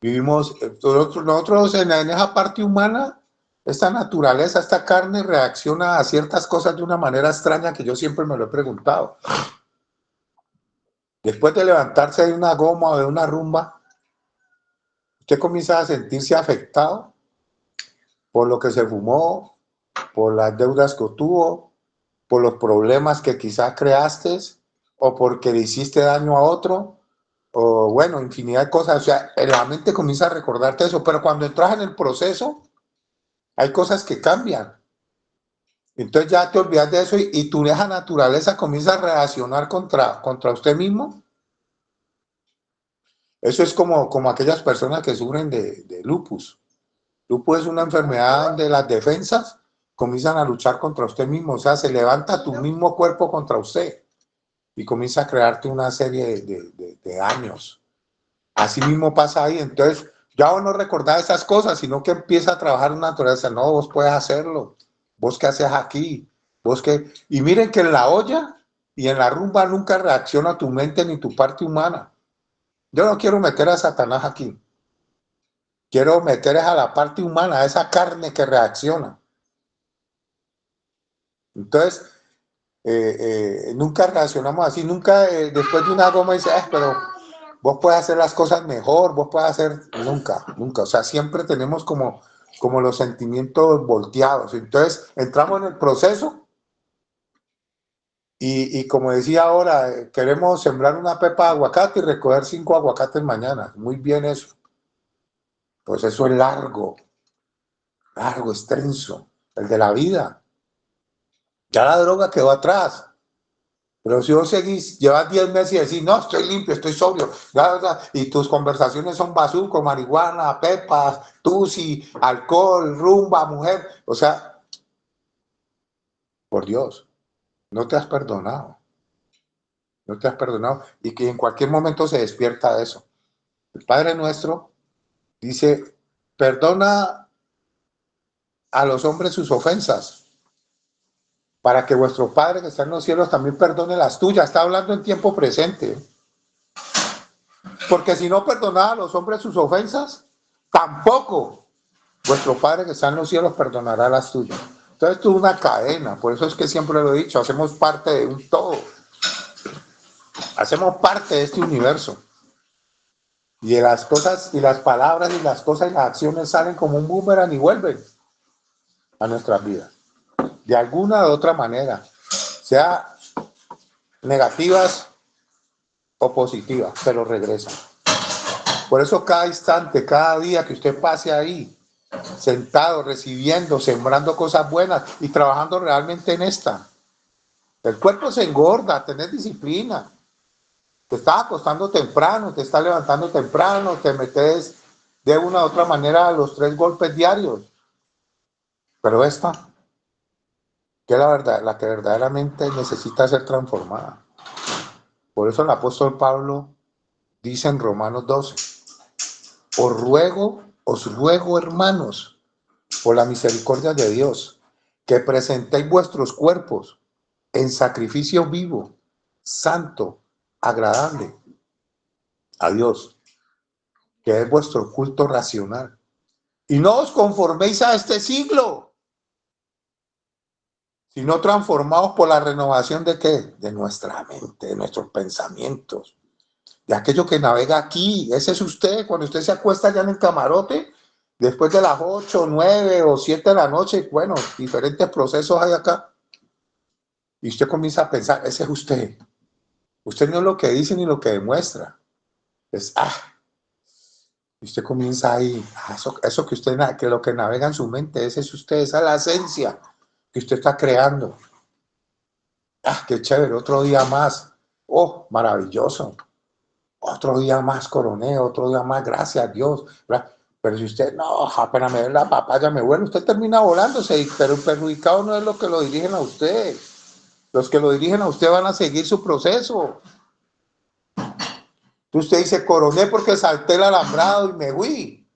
Speaker 4: vivimos, nosotros en esa parte humana, esta naturaleza, esta carne reacciona a ciertas cosas de una manera extraña que yo siempre me lo he preguntado. Después de levantarse de una goma o de una rumba, usted comienza a sentirse afectado por lo que se fumó, por las deudas que tuvo, por los problemas que quizás creaste o porque le hiciste daño a otro, o bueno, infinidad de cosas. O sea, la mente comienza a recordarte eso, pero cuando entras en el proceso, hay cosas que cambian. Entonces ya te olvidas de eso y tu vieja naturaleza comienza a reaccionar contra usted mismo. Eso es como aquellas personas que sufren de lupus. Lupus es una enfermedad de las defensas comienzan a luchar contra usted mismo. O sea, se levanta tu mismo cuerpo contra usted y comienza a crearte una serie de daños. Así mismo pasa ahí. Entonces, ya vos no recordás esas cosas, sino que empieza a trabajar una naturaleza. No, vos puedes hacerlo. ¿Vos qué haces aquí? ¿Vos qué? Y miren que en la olla y en la rumba nunca reacciona tu mente ni tu parte humana. Yo no quiero meter a Satanás aquí. Quiero meter a la parte humana, a esa carne que reacciona. Entonces, nunca reaccionamos así. Nunca después de una goma dice, pero vos puedes hacer las cosas mejor, vos puedes hacer... Nunca. O sea, siempre tenemos como los sentimientos volteados. Entonces, entramos en el proceso Y como decía ahora, queremos sembrar una pepa de aguacate y recoger 5 aguacates mañana. Muy bien eso. Pues eso es largo, extenso. El de la vida. Ya la droga quedó atrás. Pero si vos seguís, llevas 10 meses y decís, no, estoy limpio, estoy sobrio, y tus conversaciones son bazuco, marihuana, pepas, tusi, alcohol, rumba, mujer, o sea, por Dios, no te has perdonado, no te has perdonado, y que en cualquier momento se despierta eso. El Padre Nuestro dice, perdona a los hombres sus ofensas, para que vuestro Padre que está en los cielos también perdone las tuyas. Está hablando en tiempo presente. Porque si no perdonaba a los hombres sus ofensas, tampoco vuestro Padre que está en los cielos perdonará las tuyas. Entonces esto es una cadena, por eso es que siempre lo he dicho, hacemos parte de un todo. Hacemos parte de este universo. Y de las cosas, y las palabras, y las cosas, y las acciones salen como un boomerang y vuelven a nuestras vidas. De alguna u otra manera, sea negativas o positivas, pero regresan. Por eso cada instante, cada día que usted pase ahí, sentado, recibiendo, sembrando cosas buenas y trabajando realmente en esta. El cuerpo se engorda, tenés disciplina. Te estás acostando temprano, te estás levantando temprano, te metes de una u otra manera a los 3 golpes diarios. Pero esta, que es la verdad, la que verdaderamente necesita ser transformada. Por eso el apóstol Pablo dice en Romanos 12, os ruego, hermanos, por la misericordia de Dios, que presentéis vuestros cuerpos en sacrificio vivo, santo, agradable a Dios, que es vuestro culto racional. Y no os conforméis a este siglo, sino transformaos por la renovación ¿de qué? De nuestra mente, de nuestros pensamientos, de aquello que navega aquí. Ese es usted, cuando usted se acuesta ya en el camarote, después de las 8, 9 o 7 de la noche, bueno, diferentes procesos hay acá. Y usted comienza a pensar, ese es usted. Usted no es lo que dice ni lo que demuestra. Es, y usted comienza ahí, eso que usted, que lo que navega en su mente, ese es usted, esa es la esencia que usted está creando. Qué chévere, otro día más. Oh, maravilloso. Otro día más coroné, otro día más, gracias a Dios. Pero si usted, no, apenas me ve la papaya, me vuelve, usted termina volándose, pero el perjudicado no es lo que lo dirigen a usted. Los que lo dirigen a usted van a seguir su proceso. Usted dice, coroné porque salté el alambrado y me fui.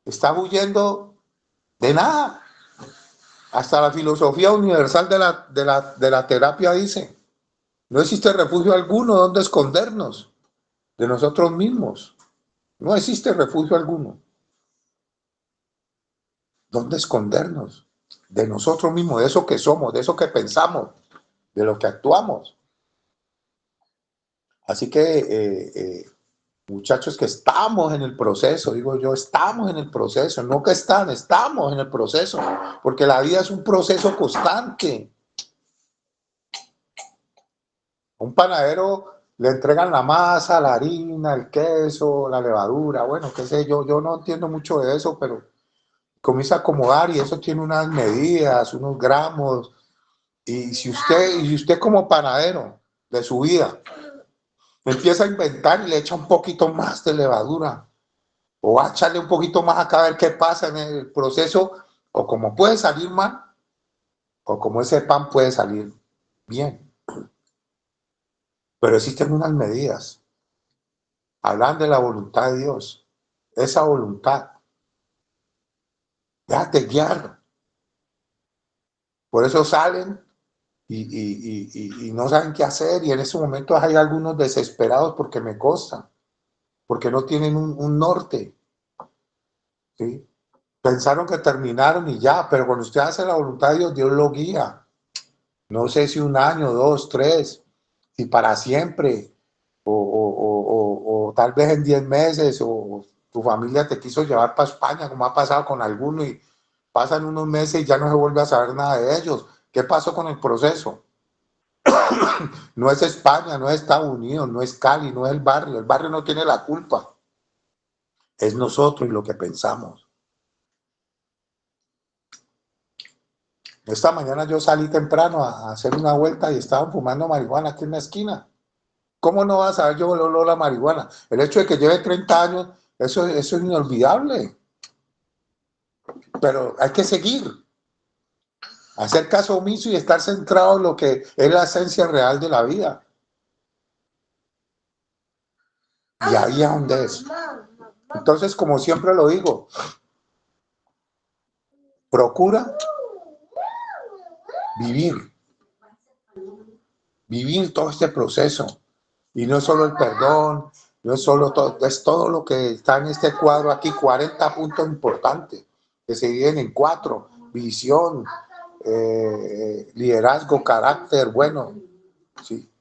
Speaker 4: Está huyendo de nada. Hasta la filosofía universal de la terapia dice, no existe refugio alguno donde escondernos de nosotros mismos. No existe refugio alguno. ¿Dónde escondernos? De nosotros mismos, de eso que somos, de eso que pensamos, de lo que actuamos. Así que, muchachos, que estamos en el proceso, digo yo, estamos en el proceso, no que estamos en el proceso, porque la vida es un proceso constante. A un panadero le entregan la masa, la harina, el queso, la levadura, bueno, qué sé yo no entiendo mucho de eso, pero comienza a acomodar y eso tiene unas medidas, unos gramos, y si usted como panadero de su vida empieza a inventar y le echa un poquito más de levadura, o va a echarle un poquito más acá a ver qué pasa en el proceso, o como puede salir mal, o como ese pan puede salir bien. Pero existen unas medidas. Hablan de la voluntad de Dios. Esa voluntad. Déjate guiar. Por eso salen y no saben qué hacer. Y en ese momento hay algunos desesperados porque me consta. Porque no tienen un norte. ¿Sí? Pensaron que terminaron y ya. Pero cuando usted hace la voluntad de Dios, Dios lo guía. No sé si 1 año, 2, 3. Si para siempre. O tal vez en 10 meses. O tu familia te quiso llevar para España, como ha pasado con algunos, y pasan unos meses y ya no se vuelve a saber nada de ellos. ¿Qué pasó con el proceso? No es España, no es Estados Unidos, no es Cali, no es el barrio. El barrio no tiene la culpa. Es nosotros y lo que pensamos. Esta mañana yo salí temprano a hacer una vuelta y estaban fumando marihuana aquí en la esquina. ¿Cómo no vas a saber yo el olor a la marihuana? El hecho de que lleve 30 años, eso es inolvidable. Pero hay que seguir. Hacer caso omiso y estar centrado en lo que es la esencia real de la vida. Y ahí es donde es. Entonces, como siempre lo digo, procura vivir todo este proceso. Y no es solo el perdón, no es solo todo, es todo lo que está en este cuadro aquí, 40 puntos importantes, que se dividen en 4, visión, liderazgo, carácter, bueno, sí.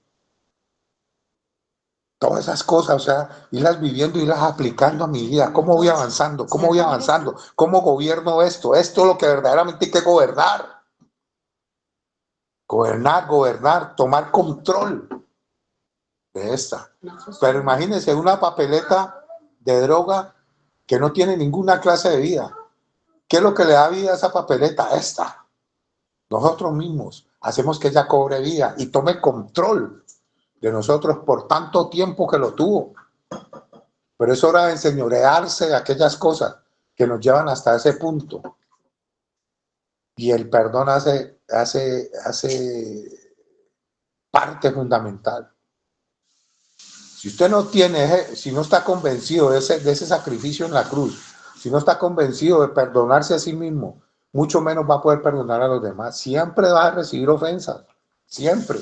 Speaker 4: Todas esas cosas, o sea, irlas viviendo, irlas aplicando a mi vida. ¿Cómo voy avanzando? ¿Cómo voy avanzando? ¿Cómo gobierno esto? Esto es lo que verdaderamente hay que gobernar. Gobernar, tomar control de esta. Pero imagínense una papeleta de droga que no tiene ninguna clase de vida. ¿Qué es lo que le da vida a esa papeleta? Esta. Nosotros mismos hacemos que ella cobre vida y tome control de nosotros por tanto tiempo que lo tuvo. Pero es hora de enseñorearse de aquellas cosas que nos llevan hasta ese punto. Y el perdón hace parte fundamental. Si usted no tiene, si no está convencido de ese sacrificio en la cruz, si no está convencido de perdonarse a sí mismo, mucho menos va a poder perdonar a los demás. Siempre va a recibir ofensas, siempre.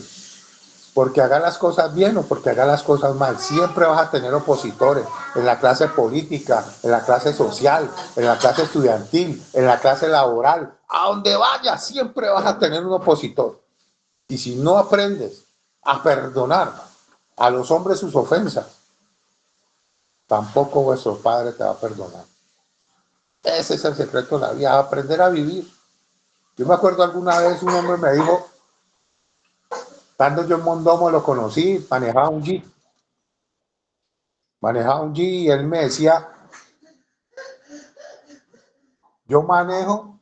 Speaker 4: Porque haga las cosas bien o porque haga las cosas mal. Siempre vas a tener opositores en la clase política, en la clase social, en la clase estudiantil, en la clase laboral. A donde vayas, siempre vas a tener un opositor. Y si no aprendes a perdonar a los hombres sus ofensas, tampoco vuestro Padre te va a perdonar. Ese es el secreto de la vida, aprender a vivir. Yo me acuerdo alguna vez un hombre me dijo, estando yo en Mondomo, lo conocí, manejaba un Jeep y él me decía, yo manejo.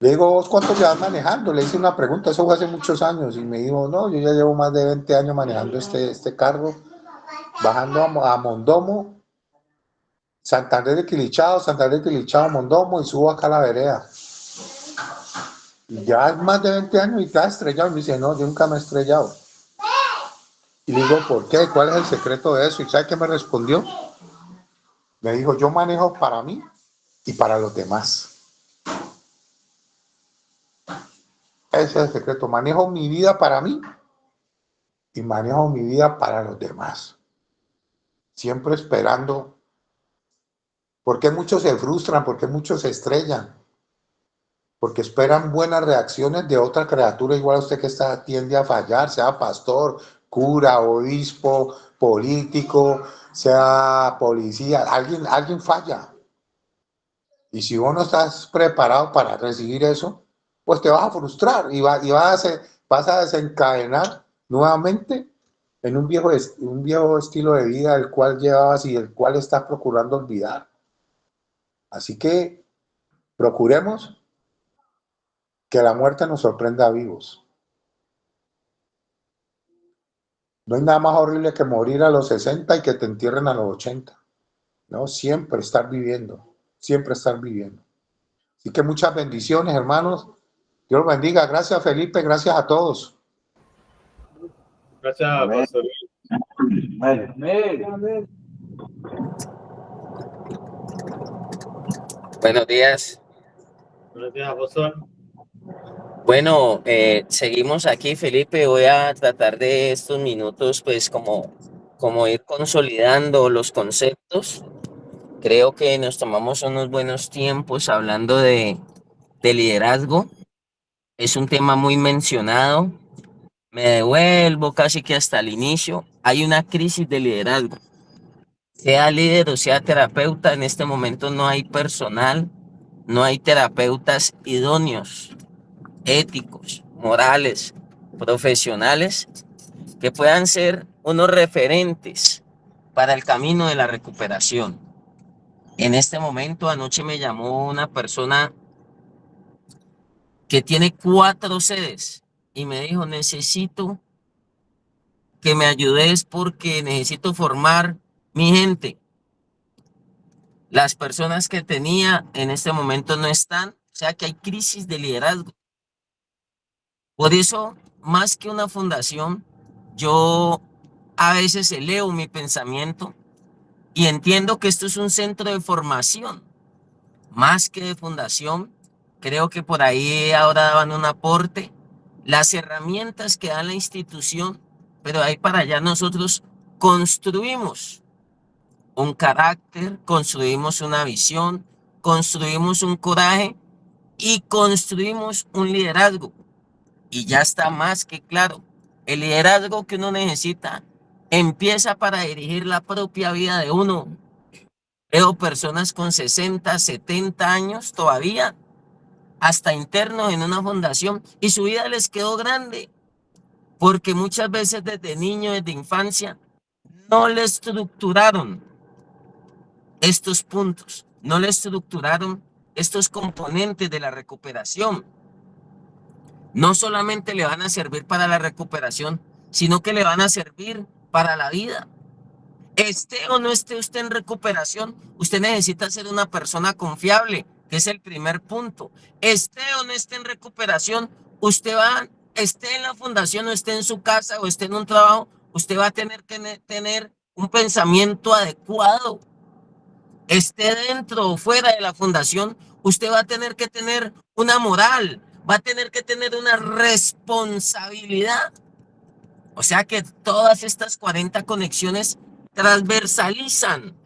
Speaker 4: Le digo, ¿vos cuánto llevas manejando? Le hice una pregunta, eso fue hace muchos años, y me dijo, no, yo ya llevo más de 20 años manejando este carro, bajando a Mondomo, Santander de Quilichao, Mondomo, y subo acá a la vereda. Y ya más de 20 años y está estrellado. Y me dice, no, yo nunca me he estrellado. Y le digo, ¿por qué? ¿Cuál es el secreto de eso? ¿Y sabe qué me respondió? Me dijo, yo manejo para mí y para los demás. Ese es el secreto. Manejo mi vida para mí y manejo mi vida para los demás. Siempre esperando. ¿Por qué muchos se frustran? ¿Por qué muchos se estrellan? Porque esperan buenas reacciones de otra criatura igual a usted que tiende a fallar, sea pastor, cura, obispo, político, sea policía, alguien falla. Y si vos no estás preparado para recibir eso, pues te vas a frustrar y vas a desencadenar nuevamente en un viejo estilo de vida el cual llevabas y el cual estás procurando olvidar. Así que procuremos que la muerte nos sorprenda vivos. No hay nada más horrible que morir a los 60 y que te entierren a los 80. ¿No? Siempre estar viviendo. Así que muchas bendiciones, hermanos. Dios los bendiga. Gracias, Felipe. Gracias a todos.
Speaker 1: Gracias, Pastor.
Speaker 5: Buenos días.
Speaker 1: Buenos días, Pastor.
Speaker 5: Bueno, seguimos aquí, Felipe. Voy a tratar de estos minutos, pues, como ir consolidando los conceptos. Creo que nos tomamos unos buenos tiempos hablando de liderazgo. Es un tema muy mencionado. Me devuelvo casi que hasta el inicio. Hay una crisis de liderazgo. Sea líder o sea terapeuta, en este momento no hay personal, no hay terapeutas idóneos, éticos, morales, profesionales que puedan ser unos referentes para el camino de la recuperación. En este momento, anoche me llamó una persona que tiene 4 sedes y me dijo, necesito que me ayudes porque necesito formar mi gente. Las personas que tenía en este momento no están, o sea que hay crisis de liderazgo. Por eso, más que una fundación, yo a veces elevo mi pensamiento y entiendo que esto es un centro de formación, más que de fundación. Creo que por ahí ahora daban un aporte, las herramientas que da la institución, pero ahí para allá nosotros construimos un carácter, construimos una visión, construimos un coraje y construimos un liderazgo. Y ya está más que claro, el liderazgo que uno necesita empieza para dirigir la propia vida de uno. Veo personas con 60, 70 años todavía, hasta internos en una fundación, y su vida les quedó grande, porque muchas veces desde niño, desde infancia, no le estructuraron estos puntos, no le estructuraron estos componentes de la recuperación. No solamente le van a servir para la recuperación, sino que le van a servir para la vida. Esté o no esté usted en recuperación, usted necesita ser una persona confiable, que es el primer punto. Esté o no esté en recuperación, esté en la fundación o esté en su casa o esté en un trabajo, usted va a tener que tener un pensamiento adecuado. Esté dentro o fuera de la fundación, usted va a tener que tener una moral, va a tener que tener una responsabilidad. O sea que todas estas 40 conexiones transversalizan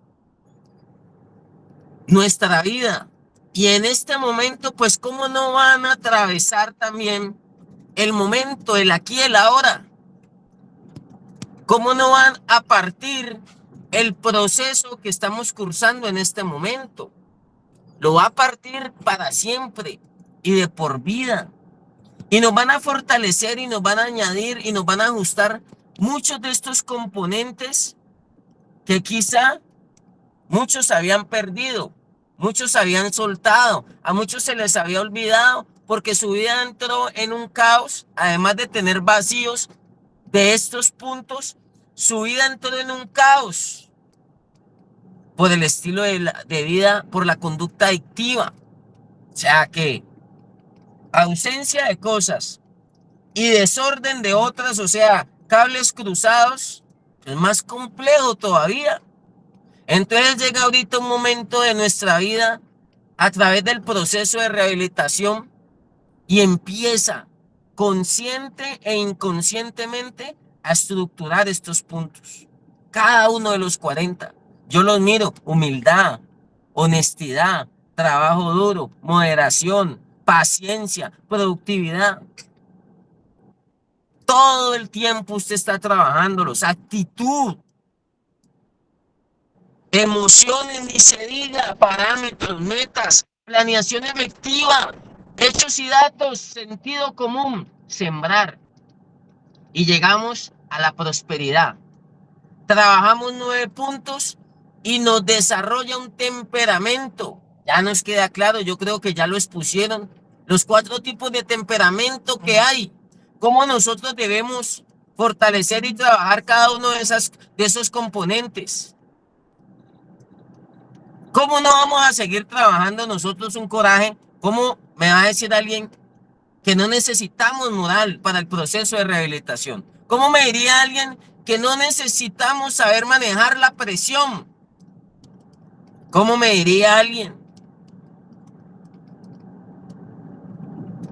Speaker 5: nuestra vida. Y en este momento, pues, ¿cómo no van a atravesar también el momento, el aquí y el ahora? ¿Cómo no van a partir el proceso que estamos cursando en este momento? Lo va a partir para siempre y de por vida. Y nos van a fortalecer y nos van a añadir y nos van a ajustar muchos de estos componentes que quizá muchos habían perdido, muchos habían soltado, a muchos se les había olvidado porque su vida entró en un caos, además de tener vacíos de estos puntos, su vida entró en un caos por el estilo de vida, por la conducta adictiva. O sea que ausencia de cosas y desorden de otras, o sea, cables cruzados, es más complejo todavía. Entonces llega ahorita un momento de nuestra vida a través del proceso de rehabilitación y empieza consciente e inconscientemente a estructurar estos puntos. Cada uno de los 40. Yo los miro: humildad, honestidad, trabajo duro, moderación, paciencia, productividad. Todo el tiempo usted está trabajándolos. Actitud, emociones, ni se diga, parámetros, metas, planeación efectiva, hechos y datos, sentido común, sembrar. Y llegamos a la prosperidad. Trabajamos 9 puntos y nos desarrolla un temperamento. Ya nos queda claro, yo creo que ya lo expusieron, los 4 tipos de temperamento que hay. Cómo nosotros debemos fortalecer y trabajar cada uno de esos componentes. ¿Cómo no vamos a seguir trabajando nosotros un coraje? ¿Cómo me va a decir alguien que no necesitamos moral para el proceso de rehabilitación? ¿Cómo me diría alguien que no necesitamos saber manejar la presión? ¿Cómo me diría alguien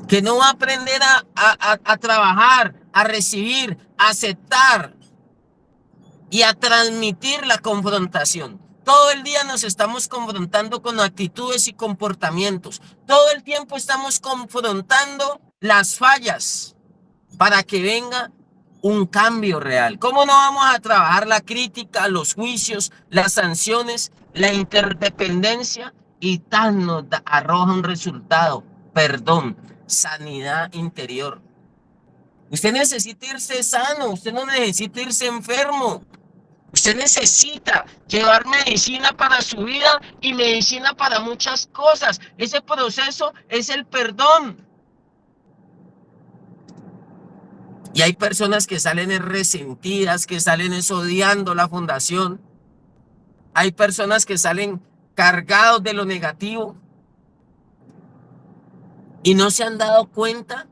Speaker 5: que no va a aprender a trabajar, a recibir, a aceptar y a transmitir la confrontación? Todo el día nos estamos confrontando con actitudes y comportamientos. Todo el tiempo estamos confrontando las fallas para que venga un cambio real. ¿Cómo no vamos a trabajar la crítica, los juicios, las sanciones, la interdependencia? Y tan nos arroja un resultado: perdón, sanidad interior. Usted necesita irse sano, usted no necesita irse enfermo. Usted necesita llevar medicina para su vida y medicina para muchas cosas. Ese proceso es el perdón. Y hay personas que salen resentidas, que salen odiando la fundación. Hay personas que salen cargados de lo negativo y no se han dado cuenta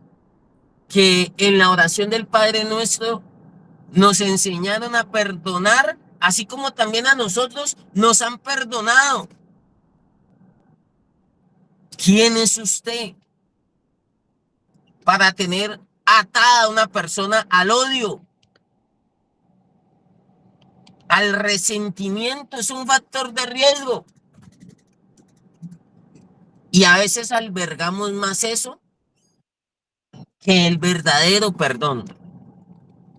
Speaker 5: que en la oración del Padre Nuestro nos enseñaron a perdonar, así como también a nosotros nos han perdonado. ¿Quién es usted para tener atada a una persona al odio, al resentimiento? Es un factor de riesgo. Y a veces albergamos más eso que el verdadero perdón,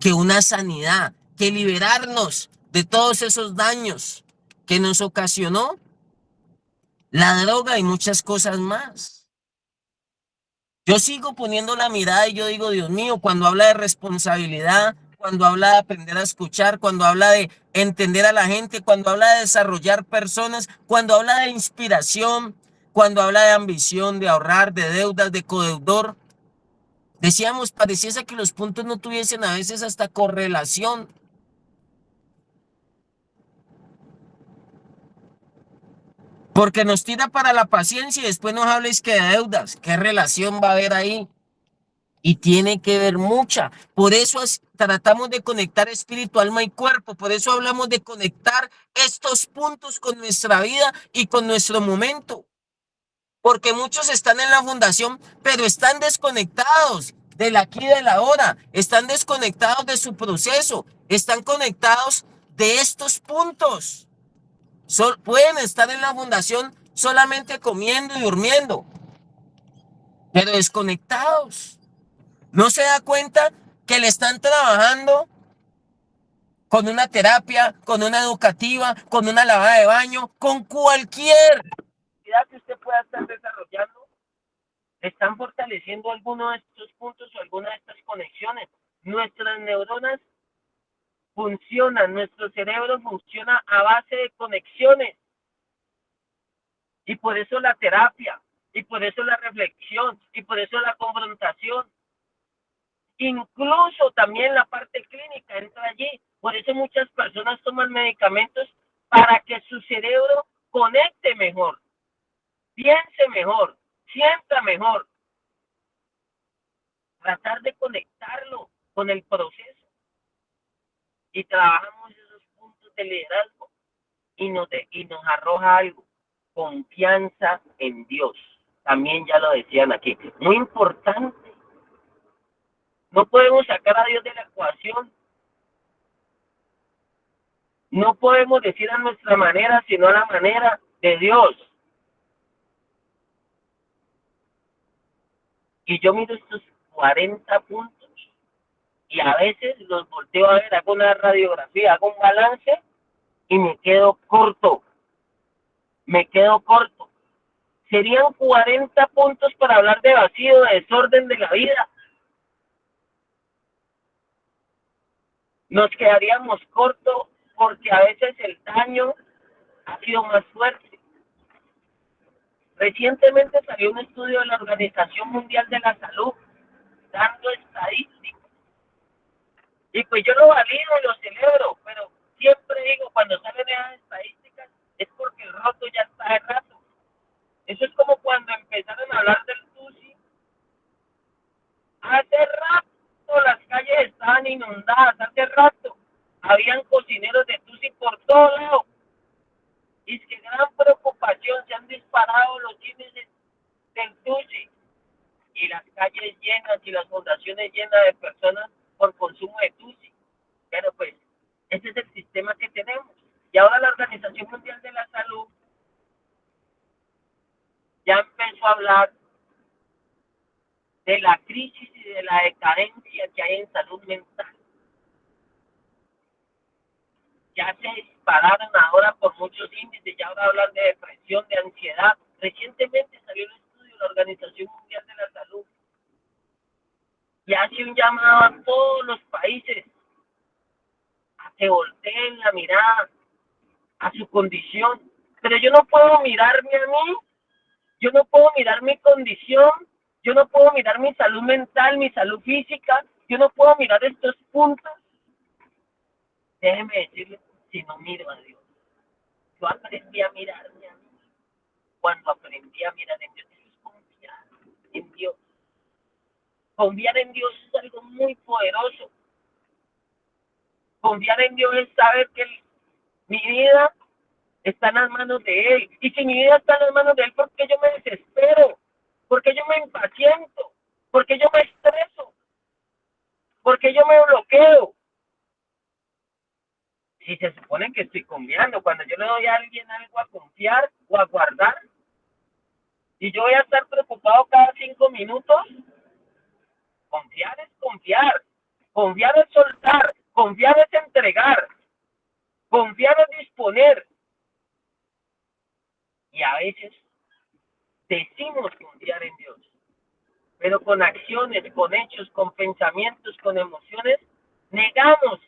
Speaker 5: que una sanidad, que liberarnos de todos esos daños que nos ocasionó la droga y muchas cosas más. Yo sigo poniendo la mirada y yo digo, Dios mío, cuando habla de responsabilidad, cuando habla de aprender a escuchar, cuando habla de entender a la gente, cuando habla de desarrollar personas, cuando habla de inspiración, cuando habla de ambición, de ahorrar, de deudas, de codeudor, decíamos, pareciese que los puntos no tuviesen a veces hasta correlación. Porque nos tira para la paciencia y después nos habléis que de deudas. ¿Qué relación va a haber ahí? Y tiene que ver mucha. Por eso tratamos de conectar espíritu, alma y cuerpo. Por eso hablamos de conectar estos puntos con nuestra vida y con nuestro momento. Porque muchos están en la fundación, pero están desconectados del aquí y del ahora. Están desconectados de su proceso. Están conectados de estos puntos. Pueden estar en la fundación solamente comiendo y durmiendo, pero desconectados. No se da cuenta que le están trabajando con una terapia, con una educativa, con una lavada de baño, con cualquier actividad que usted pueda estar desarrollando. Están fortaleciendo alguno de estos puntos o alguna de estas conexiones. Nuestras neuronas funcionan, nuestro cerebro funciona a base de conexiones. Y por eso la terapia, y por eso la reflexión, y por eso la confrontación. Incluso también la parte clínica entra allí. Por eso muchas personas toman medicamentos para que su cerebro conecte mejor, piense mejor, sienta mejor. Tratar de conectarlo con el proceso. Y trabajamos esos puntos de liderazgo y nos arroja algo. Confianza en Dios. También ya lo decían aquí. Muy importante. No podemos sacar a Dios de la ecuación. No podemos decir a nuestra manera, sino a la manera de Dios. Y yo miro estos 40 puntos y a veces los volteo a ver, hago una radiografía, hago un balance y me quedo corto. Serían 40 puntos para hablar de vacío, de desorden de la vida. Nos quedaríamos cortos porque a veces el daño ha sido más fuerte. Recientemente salió un estudio de la Organización Mundial de la Salud dando estadísticas. Y pues yo lo valido y lo celebro, pero siempre digo, cuando salen esas estadísticas es porque el roto ya está de rato. Eso es como cuando empezaron a hablar del TUSI. Hace rato las calles estaban inundadas, hace rato habían cocineros de TUSI por todo lado. Y es que gran preocupación, se han disparado los índices del TUSI. Y las calles llenas y las fundaciones llenas de personas por consumo de TUSI. Pero pues, ese es el sistema que tenemos. Y ahora la Organización Mundial de la Salud ya empezó a hablar de la crisis y de la decadencia que hay en salud mental. Ya se dispararon ahora por muchos índices, ya ahora hablan de depresión, de ansiedad. Recientemente salió un estudio de la Organización Mundial de la Salud
Speaker 6: y hace un llamado a todos los países a que volteen la mirada a su condición. Pero yo no puedo mirarme a mí, yo no puedo mirar mi condición, yo no puedo mirar mi salud mental, mi salud física, yo no puedo mirar estos puntos. Déjeme decirle, si no miro a Dios, yo aprendí a mirarme a mí. Cuando aprendí a mirar en Dios, eso es confiar en Dios. Confiar en Dios es algo muy poderoso. Confiar en Dios es saber que mi vida está en las manos de Él. Y si mi vida está en las manos de Él, ¿por qué yo me desespero? ¿Por qué yo me impaciento? ¿Por qué yo me estreso? ¿Por qué yo me bloqueo? Si se supone que estoy confiando, cuando yo le doy a alguien algo a confiar o a guardar, y yo voy a estar preocupado cada 5 minutos, confiar es confiar. Confiar es soltar. Confiar es entregar. Confiar es disponer. Y a veces decimos confiar en Dios, pero con acciones, con hechos, con pensamientos, con emociones, negamos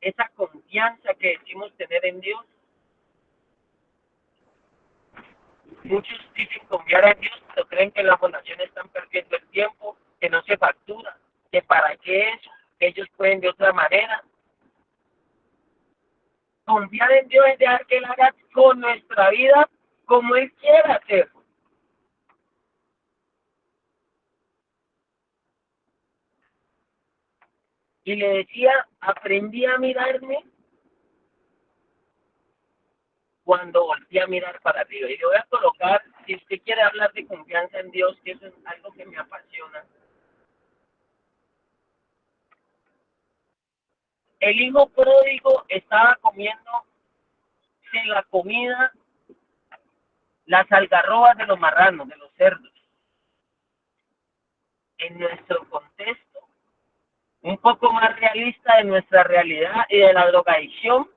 Speaker 6: esa confianza que decimos tener en Dios. Muchos dicen confiar en Dios, pero creen que en la fundación están perdiendo el tiempo, que no se factura, que para qué eso, que ellos pueden de otra manera. Confiar en Dios es dejar que Él haga con nuestra vida como Él quiera hacer. Y le decía, aprendí a mirarme cuando volteé a mirar para arriba. Y le voy a colocar, si usted quiere hablar de confianza en Dios, que eso es algo que me apasiona. El hijo pródigo estaba comiendo de la comida, las algarrobas de los marranos, de los cerdos. En nuestro contexto, un poco más realista de nuestra realidad y de la drogadicción,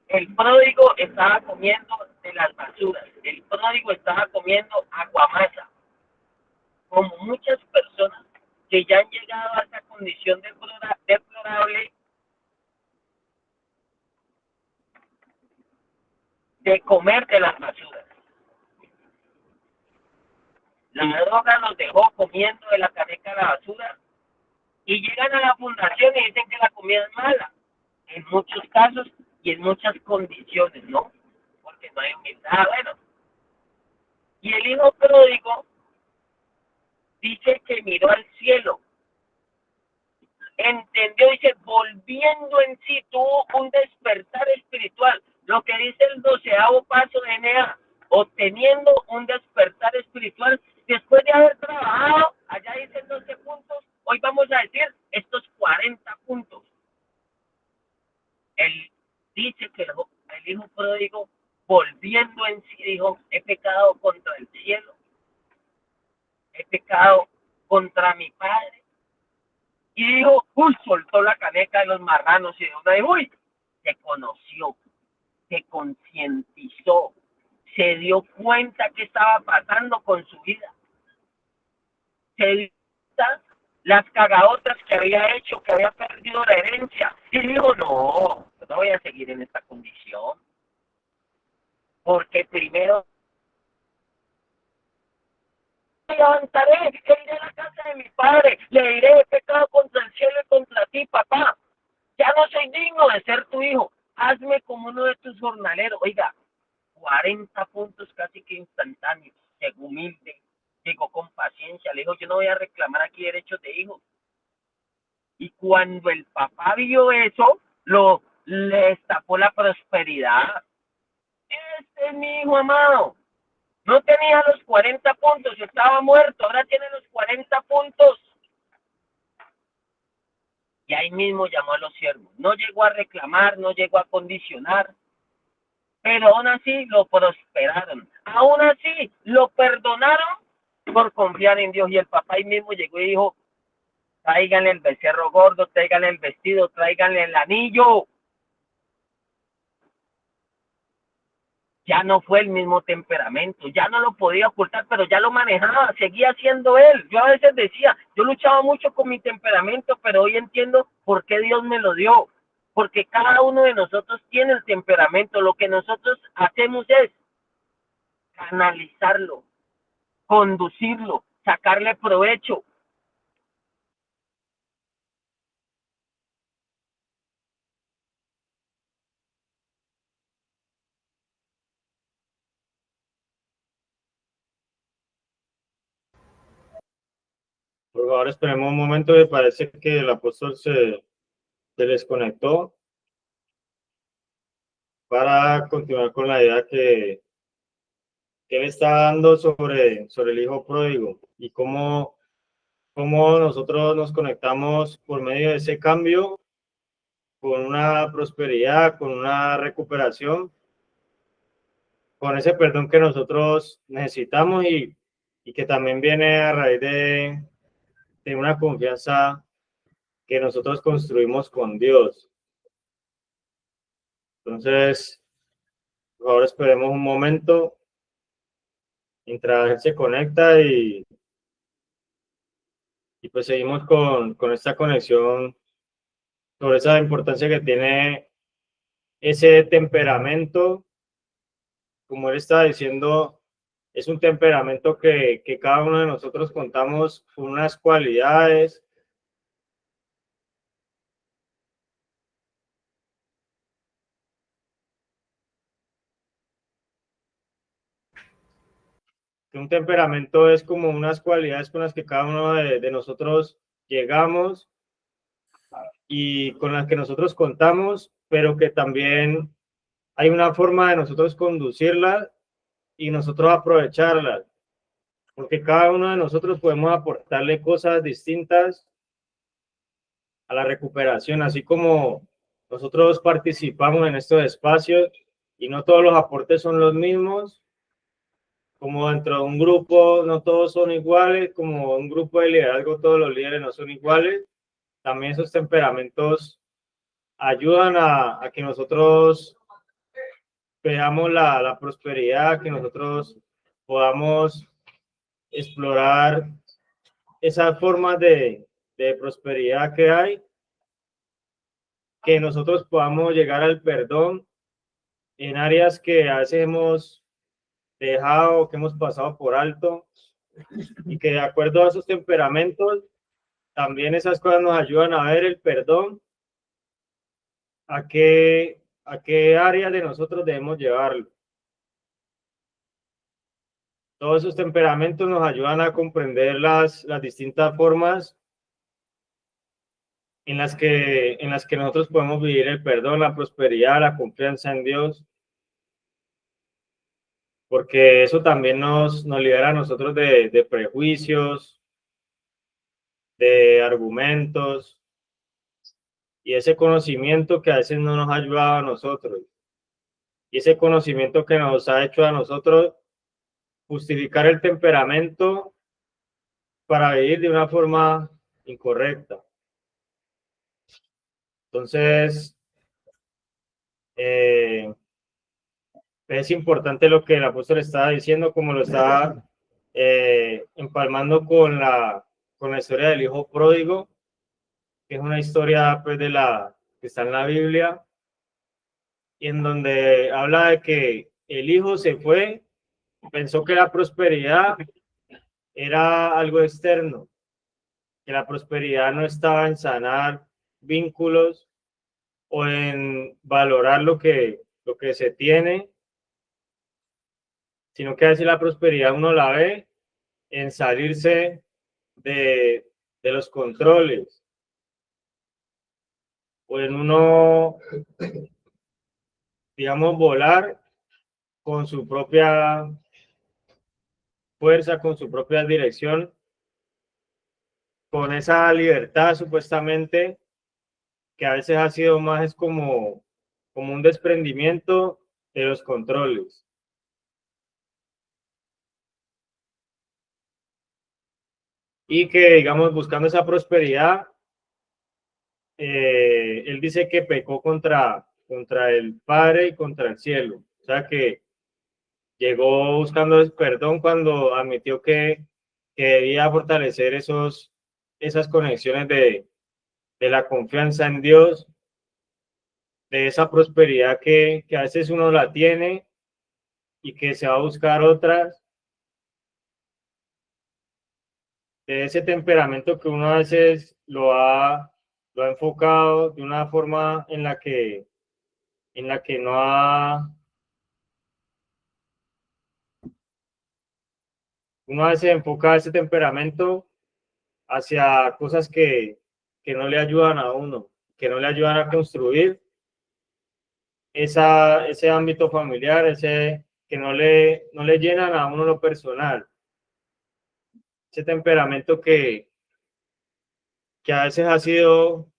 Speaker 6: el pródigo estaba comiendo de las basuras, el pródigo estaba comiendo aguamasa, como muchas personas que ya han llegado a esa condición deplorable de comer de las basuras. La droga los dejó comiendo de la caneca de la basura y llegan a la fundación y dicen que la comida es mala, en muchos casos y en muchas condiciones, ¿no? Porque no hay humildad, bueno. Y el hijo pródigo dice que miró al cielo, entendió, dice, volviendo en sí, tuvo un despertar espiritual, lo que dice el 12º paso de Enea, obteniendo un despertar espiritual después de haber trabajado, allá dicen 12 puntos, hoy vamos a decir estos 40 puntos. Él dice que el hijo pródigo, volviendo en sí, dijo, he pecado contra el cielo, he pecado contra mi padre. Y dijo, uy, soltó la caneca de los marranos y de una vez, uy, se conoció, se concientizó, se dio cuenta qué estaba pasando con su vida. Se dio cuenta las cagadotas que había hecho, que había perdido la herencia. Y dijo, no, yo no voy a seguir en esta condición. Porque primero me levantaré, e iré a la casa de mi padre, le diré, he pecado contra el cielo y contra ti, papá. Ya no soy digno de ser tu hijo. Hazme como uno de tus jornaleros. Oiga, 40 puntos casi que instantáneos. Llegó humilde, llegó con paciencia. Le dijo, yo no voy a reclamar aquí derechos de hijo. Y cuando el papá vio eso, le destapó la prosperidad. Este es mi hijo amado. No tenía los 40 puntos, estaba muerto, ahora tiene los 40 puntos. Y ahí mismo llamó a los siervos. No llegó a reclamar, no llegó a condicionar, pero aún así lo prosperaron. Aún así lo perdonaron por confiar en Dios. Y el papá ahí mismo llegó y dijo, tráiganle el becerro gordo, tráiganle el vestido, tráiganle el anillo. ya no fue el mismo temperamento, ya no lo podía ocultar, pero ya lo manejaba, seguía siendo él. Yo a veces decía, yo luchaba mucho con mi temperamento, pero hoy entiendo por qué Dios me lo dio, porque cada uno de nosotros tiene el temperamento. Lo que nosotros hacemos es canalizarlo, conducirlo, sacarle provecho.
Speaker 1: Por favor, esperemos un momento, me parece que el apóstol se desconectó para continuar con la idea que él está dando sobre el hijo pródigo y cómo nosotros nos conectamos por medio de ese cambio con una prosperidad, con una recuperación, con ese perdón que nosotros necesitamos y que también viene a raíz de una confianza que nosotros construimos con Dios. Entonces, por favor, esperemos un momento mientras él se conecta y pues seguimos con esta conexión sobre esa importancia que tiene ese temperamento. Como él estaba diciendo, es un temperamento que cada uno de nosotros contamos con unas cualidades, que un temperamento es como unas cualidades con las que cada uno de nosotros llegamos y con las que nosotros contamos, pero que también hay una forma de nosotros conducirlas y nosotros aprovecharlas, porque cada uno de nosotros podemos aportarle cosas distintas a la recuperación, así como nosotros participamos en estos espacios y no todos los aportes son los mismos, como dentro de un grupo no todos son iguales, como un grupo de liderazgo todos los líderes no son iguales, también esos temperamentos ayudan a que nosotros veamos la prosperidad, que nosotros podamos explorar esas formas de prosperidad que hay, que nosotros podamos llegar al perdón en áreas que a veces hemos dejado, que hemos pasado por alto, y que de acuerdo a esos temperamentos, también esas cosas nos ayudan a ver el perdón, a qué áreas de nosotros debemos llevarlo. Todos esos temperamentos nos ayudan a comprender las distintas formas en las que nosotros podemos vivir el perdón, la prosperidad, la confianza en Dios, porque eso también nos libera a nosotros de prejuicios, de argumentos y ese conocimiento que a veces no nos ha ayudado a nosotros, y ese conocimiento que nos ha hecho a nosotros justificar el temperamento para vivir de una forma incorrecta. Entonces, es importante lo que el apóstol estaba diciendo, como lo estaba empalmando con la historia del hijo pródigo, que es una historia pues, que está en la Biblia, y en donde habla de que el hijo se fue, pensó que la prosperidad era algo externo, que la prosperidad no estaba en sanar vínculos o en valorar lo que se tiene, sino que a veces la prosperidad uno la ve en salirse de los controles o en uno, digamos, volar con su propia fuerza, con su propia dirección, con esa libertad supuestamente que a veces ha sido más es como un desprendimiento de los controles. Y que, digamos, buscando esa prosperidad, él dice que pecó contra el Padre y contra el cielo. O sea que llegó buscando perdón cuando admitió que debía fortalecer esas conexiones de la confianza en Dios, de esa prosperidad que a veces uno la tiene y que se va a buscar otras, de ese temperamento que uno a veces lo ha enfocado de una forma en la que no ha, uno a veces enfoca ese temperamento hacia cosas que no le ayudan a uno, que no le ayudan a construir ese ámbito familiar, que no le llenan a uno lo personal, ese temperamento que a veces ha sido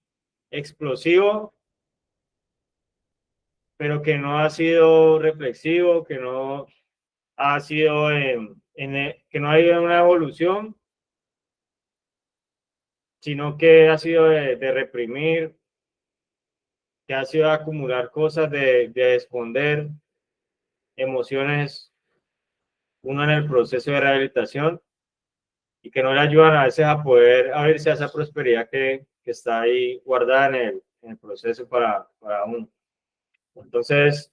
Speaker 1: explosivo, pero que no ha sido reflexivo, que no ha sido que no ha ido una evolución, sino que ha sido de reprimir, que ha sido de acumular cosas, de esconder emociones, uno en el proceso de rehabilitación, y que no le ayudan a veces a poder abrirse a esa prosperidad que está ahí guardada en el proceso para uno. Entonces,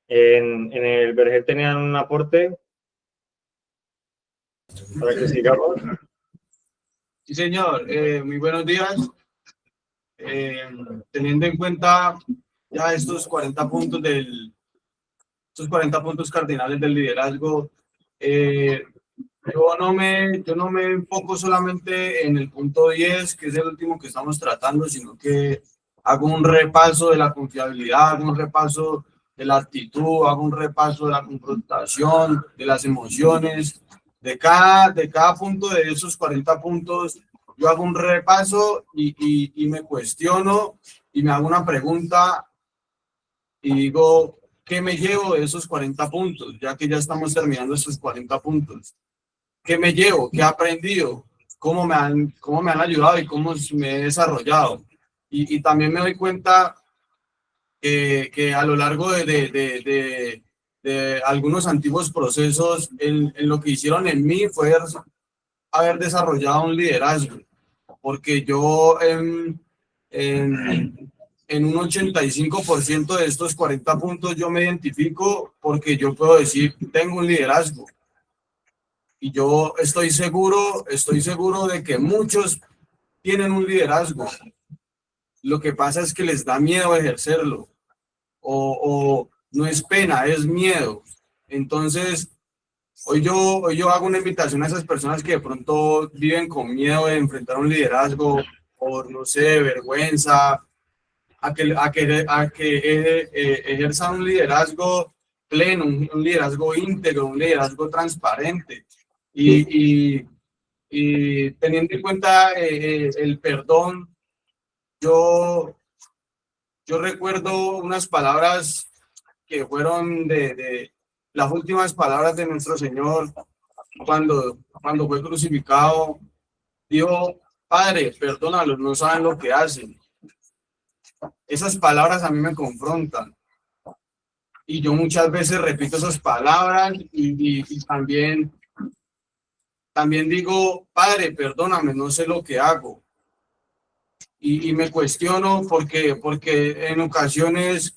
Speaker 1: en el Vergel tenían un aporte para que sigamos.
Speaker 7: Sí, señor. Muy buenos días. Teniendo en cuenta ya estos 40 puntos cardinales del liderazgo, yo no me enfoco solamente en el punto 10, que es el último que estamos tratando, sino que hago un repaso de la confiabilidad, hago un repaso de la actitud, hago un repaso de la confrontación, de las emociones, de cada punto de esos 40 puntos. Yo hago un repaso y me cuestiono y me hago una pregunta y digo, ¿qué me llevo de esos 40 puntos? Ya que ya estamos terminando esos 40 puntos. ¿Qué me llevo? ¿Qué he aprendido? ¿Cómo me han ayudado y cómo me he desarrollado? Y también me doy cuenta que a lo largo de algunos antiguos procesos, en lo que hicieron en mí fue haber desarrollado un liderazgo, porque yo en un 85% de estos 40 puntos yo me identifico porque yo puedo decir, tengo un liderazgo. Y yo estoy seguro de que muchos tienen un liderazgo. Lo que pasa es que les da miedo ejercerlo. O no es pena, es miedo. Entonces, hoy yo hago una invitación a esas personas que de pronto viven con miedo de enfrentar un liderazgo por, no sé, vergüenza, a que ejerzan un liderazgo pleno, un liderazgo íntegro, un liderazgo transparente. Y teniendo en cuenta el perdón, yo recuerdo unas palabras que fueron de las últimas palabras de nuestro Señor cuando fue crucificado. Dijo, Padre, perdónalos, no saben lo que hacen. Esas palabras a mí me confrontan. Y yo muchas veces repito esas palabras y también digo, Padre, perdóname, no sé lo que hago. Y me cuestiono porque en ocasiones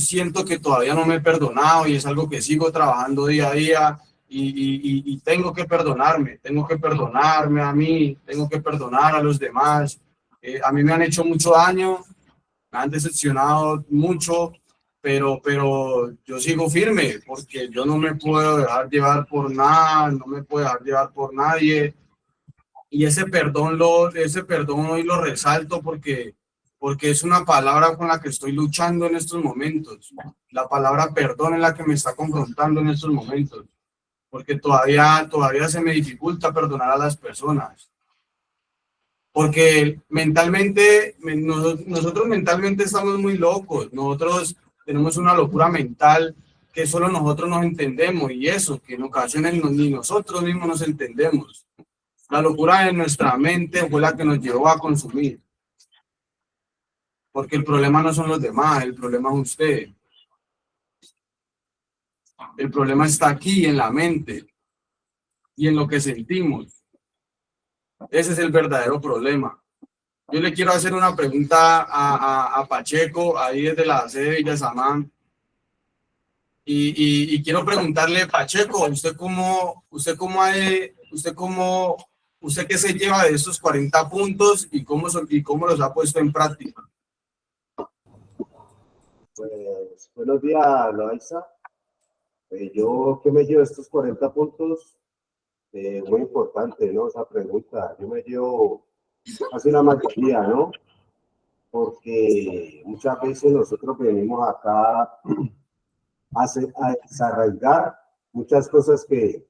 Speaker 7: siento que todavía no me he perdonado y es algo que sigo trabajando día a día y tengo que perdonarme a mí, tengo que perdonar a los demás. A mí me han hecho mucho daño, me han decepcionado mucho, pero yo sigo firme porque yo no me puedo dejar llevar por nada, no me puedo dejar llevar por nadie. Y ese perdón hoy lo resalto porque es una palabra con la que estoy luchando en estos momentos. La palabra perdón es la que me está confrontando en estos momentos, porque todavía se me dificulta perdonar a las personas. Porque nosotros mentalmente estamos muy locos, nosotros tenemos una locura mental que solo nosotros nos entendemos y eso, que en ocasiones ni nosotros mismos nos entendemos. La locura de nuestra mente fue la que nos llevó a consumir. Porque el problema no son los demás, el problema es usted. El problema está aquí, en la mente y en lo que sentimos. Ese es el verdadero problema. Yo le quiero hacer una pregunta a Pacheco, ahí desde la sede de Villa Samán. Y quiero preguntarle, Pacheco, ¿usted qué se lleva de estos 40 puntos y cómo los ha puesto en práctica?
Speaker 8: Pues, buenos días, Loaiza. Yo, ¿qué me llevo de estos 40 puntos? Muy importante, ¿no? Esa pregunta. Yo me llevo casi la mayoría, ¿no? Porque muchas veces nosotros venimos acá a desarraigar muchas cosas que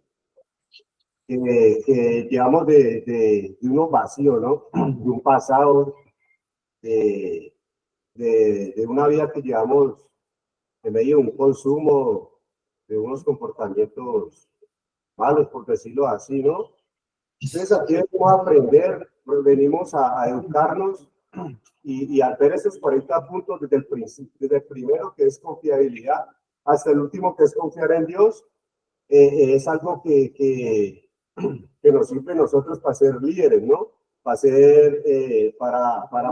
Speaker 8: llevamos de unos vacíos, ¿no? De un pasado, de una vida que llevamos en medio de un consumo, de unos comportamientos malos, por decirlo así, ¿no? Entonces aquí venimos a aprender, venimos a educarnos y al ver esos 40 puntos desde el principio, desde el primero que es confiabilidad hasta el último que es confiar en Dios, es algo que nos sirve a nosotros para ser líderes, ¿no? Para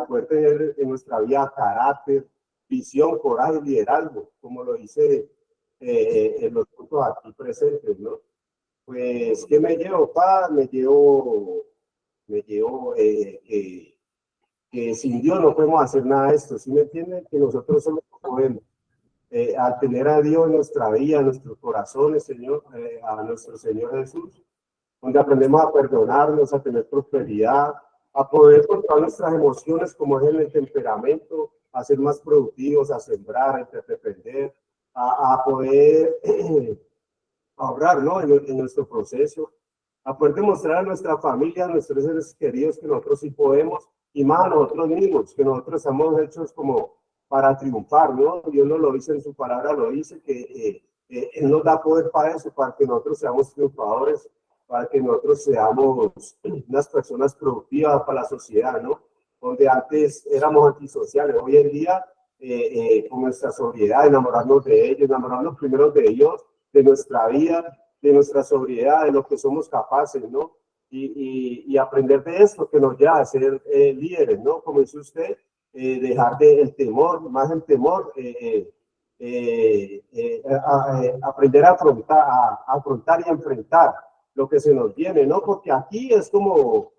Speaker 8: poder tener en nuestra vida carácter, visión, coraje, liderazgo, como lo dice en los puntos aquí presentes, ¿no? Pues, ¿qué me llevo, pa? Me llevo que sin Dios no podemos hacer nada de esto, ¿sí me entienden? Que nosotros solo podemos. Al tener a Dios en nuestra vida, en nuestros corazones, Señor, a nuestro Señor Jesús, donde aprendemos a perdonarnos, a tener prosperidad, a poder controlar nuestras emociones como es en el temperamento, a ser más productivos, a sembrar, a interpretar, a poder ahorrar, ¿no? En nuestro proceso, a poder demostrar a nuestra familia, a nuestros seres queridos que nosotros sí podemos, y más a nosotros mismos, que nosotros estamos hechos como para triunfar, ¿no? Dios nos lo dice en su palabra, lo dice, que Él nos da poder para eso, para que nosotros seamos triunfadores, para que nosotros seamos unas personas productivas para la sociedad, ¿no? Donde antes éramos antisociales, hoy en día, con nuestra sobriedad, enamorarnos de ellos, enamorarnos primero de Dios, de nuestra vida, de nuestra sobriedad, de lo que somos capaces, ¿no? Y aprender de esto que nos lleva a ser líderes, ¿no? Como dice usted, dejar el temor, más el temor, aprender a afrontar y enfrentar lo que se nos viene, ¿no? Porque aquí es como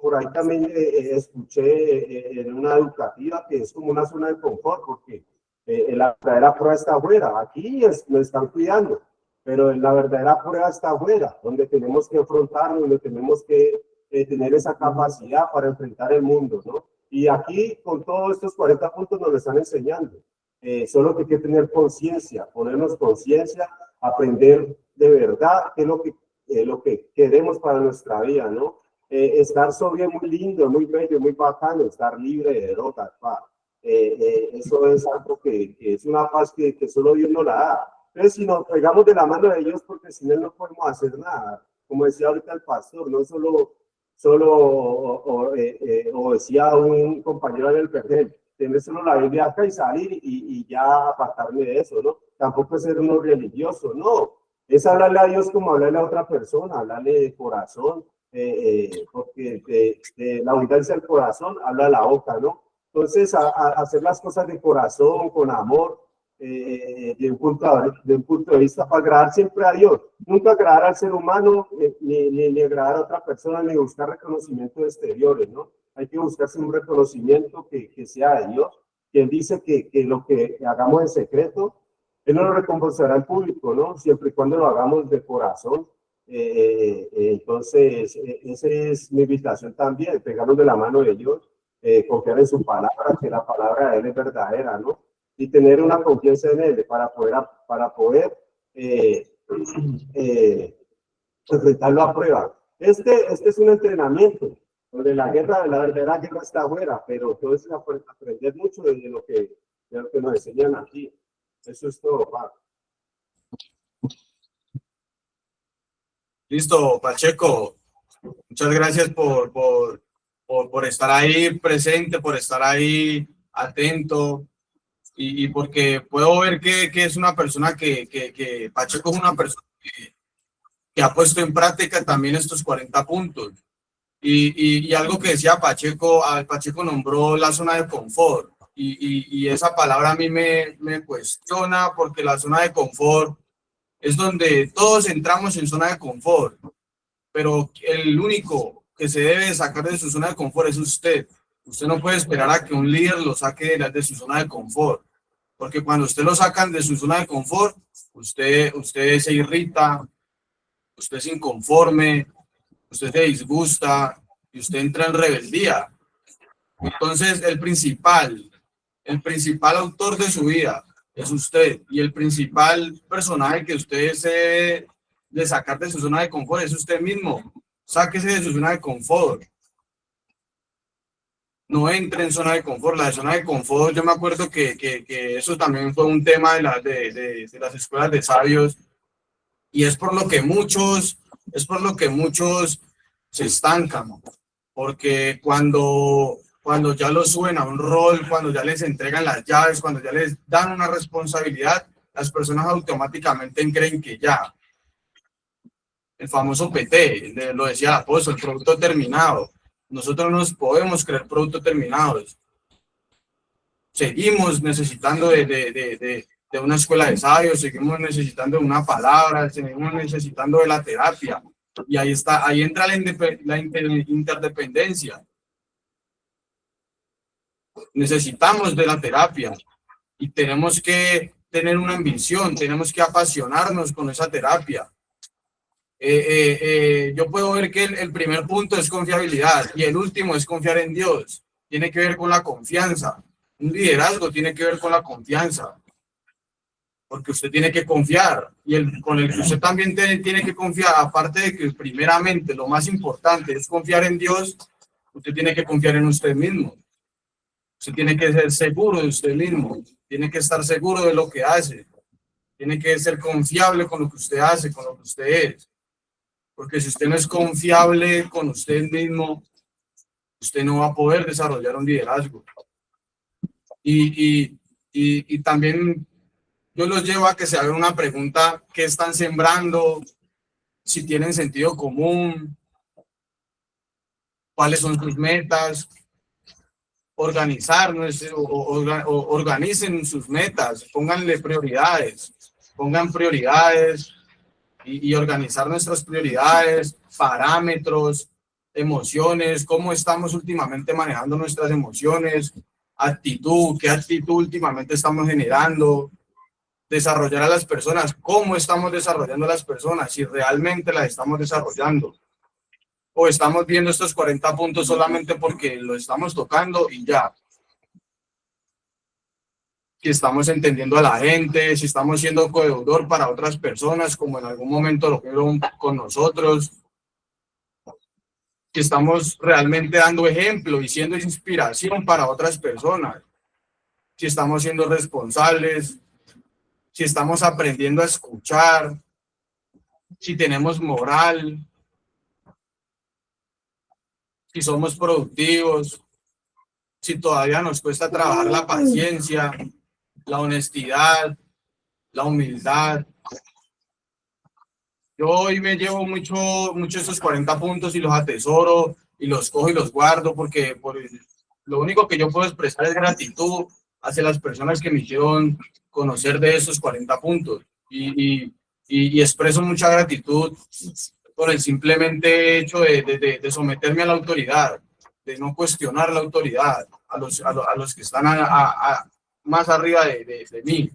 Speaker 8: por ahí también escuché en una educativa que es como una zona de confort, porque la verdadera prueba está afuera, aquí nos están cuidando, pero la verdadera prueba está afuera, donde tenemos que afrontarnos, donde tenemos que tener esa capacidad para enfrentar el mundo, ¿no? Y aquí, con todos estos 40 puntos, nos lo están enseñando. Solo que hay que tener conciencia, ponernos conciencia, aprender de verdad qué es lo que queremos para nuestra vida, ¿no? Estar sobrio es muy lindo, muy bello, muy bacano, estar libre de derrotas, eso es algo que es una paz que solo Dios nos la da. Entonces, si nos pegamos de la mano de Dios, porque sin Él no podemos hacer nada. Como decía ahorita el pastor, no solo o decía un compañero del Perdel, tener solo la Biblia acá y salir y ya apartarme de eso, ¿no? Tampoco es ser uno religioso, no. Es hablarle a Dios como hablarle a otra persona, hablarle de corazón, porque de la abundancia del corazón habla la boca, ¿no? Entonces, hacer las cosas de corazón, con amor, de un punto de vista para agradar siempre a Dios, nunca agradar al ser humano, ni agradar a otra persona, ni buscar reconocimientos exteriores, ¿no? Hay que buscarse un reconocimiento que sea de Dios, quien dice que lo que hagamos en secreto, Él nos lo recompensará en público, ¿no? Siempre y cuando lo hagamos de corazón. Entonces, esa es mi invitación también, pegarnos de la mano de Dios, confiar en su palabra, que la palabra de Él es verdadera, ¿no? Y tener una confianza en Él para poder enfrentarlo a prueba. Este es un entrenamiento, donde la verdadera guerra está afuera, pero todo es aprender mucho de lo que nos enseñan aquí. Eso es todo, Pablo.
Speaker 7: Listo, Pacheco. Muchas gracias por estar ahí presente, por estar ahí atento. y porque puedo ver que es una persona que Pacheco es una persona que ha puesto en práctica también estos 40 puntos. Y algo que decía Pacheco, Pacheco nombró la zona de confort. Y esa palabra a mí me cuestiona, porque la zona de confort es donde todos entramos en zona de confort, pero el único que se debe sacar de su zona de confort es usted. Usted no puede esperar a que un líder lo saque de su zona de confort, porque cuando usted lo sacan de su zona de confort, usted se irrita, usted se inconforme, usted se disgusta y usted entra en rebeldía. Entonces, el principal autor de su vida es usted, y el principal personaje que usted se de sacar de su zona de confort es usted mismo. Sáquese de su zona de confort. No entre en zona de confort. La zona de confort, yo me acuerdo que eso también fue un tema de las escuelas de sabios, y es por lo que muchos se estancan, porque cuando ya los suben a un rol, cuando ya les entregan las llaves, cuando ya les dan una responsabilidad, las personas automáticamente creen que ya. El famoso PT, lo decía el apóstol, el producto terminado. Nosotros no nos podemos creer productos terminados. Seguimos necesitando de una escuela de sabios, seguimos necesitando de una palabra, seguimos necesitando de la terapia. Y ahí entra la interdependencia. Necesitamos de la terapia y tenemos que tener una ambición, tenemos que apasionarnos con esa terapia. Yo puedo ver que el primer punto es confiabilidad y el último es confiar en Dios. Tiene que ver con la confianza. Un liderazgo tiene que ver con la confianza, porque usted tiene que confiar, y con el que usted también tiene que confiar, aparte de que primeramente lo más importante es confiar en Dios, usted tiene que confiar en usted mismo. Usted tiene que ser seguro de usted mismo, tiene que estar seguro de lo que hace, tiene que ser confiable con lo que usted hace, con lo que usted es. Porque si usted no es confiable con usted mismo, usted no va a poder desarrollar un liderazgo. Y también yo los llevo a que se hagan una pregunta: ¿qué están sembrando? Si tienen sentido común, cuáles son sus metas. Organicen sus metas, pónganle prioridades, pongan prioridades y organizar nuestras prioridades, parámetros, emociones, cómo estamos últimamente manejando nuestras emociones, actitud, qué actitud últimamente estamos generando, desarrollar a las personas, cómo estamos desarrollando a las personas, si realmente las estamos desarrollando, o estamos viendo estos 40 puntos solamente porque lo estamos tocando y ya. Si estamos entendiendo a la gente, si estamos siendo codeudor para otras personas, como en algún momento lo fueron con nosotros, si estamos realmente dando ejemplo y siendo inspiración para otras personas, si estamos siendo responsables, si estamos aprendiendo a escuchar, si tenemos moral, si somos productivos, si todavía nos cuesta trabajar la paciencia, la honestidad, la humildad. Yo hoy me llevo mucho esos 40 puntos y los atesoro y los cojo y los guardo, porque lo único que yo puedo expresar es gratitud hacia las personas que me hicieron conocer de esos 40 puntos, y expreso mucha gratitud por el simplemente hecho de someterme a la autoridad, de no cuestionar la autoridad, a los que están más arriba de mí.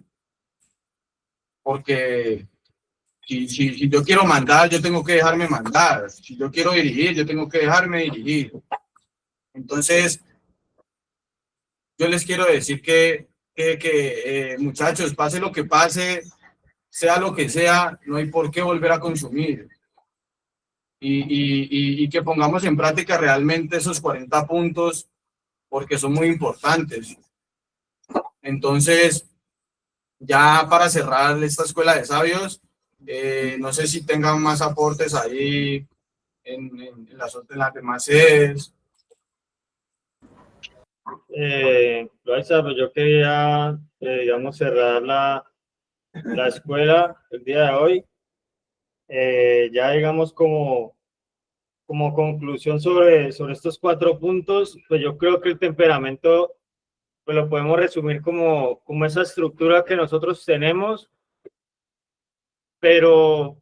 Speaker 7: Porque si yo quiero mandar, yo tengo que dejarme mandar. Si yo quiero dirigir, yo tengo que dejarme dirigir. Entonces, yo les quiero decir que muchachos, pase lo que pase, sea lo que sea, no hay por qué volver a consumir. Y que pongamos en práctica realmente esos 40 puntos, porque son muy importantes. Entonces, ya para cerrar esta escuela de sabios, no sé si tengan más aportes ahí en las demás sedes.
Speaker 1: Loaiza, pues yo quería, digamos, cerrar la escuela el día de hoy. Ya digamos como conclusión sobre estos 4 puntos, pues yo creo que el temperamento pues lo podemos resumir como esa estructura que nosotros tenemos, pero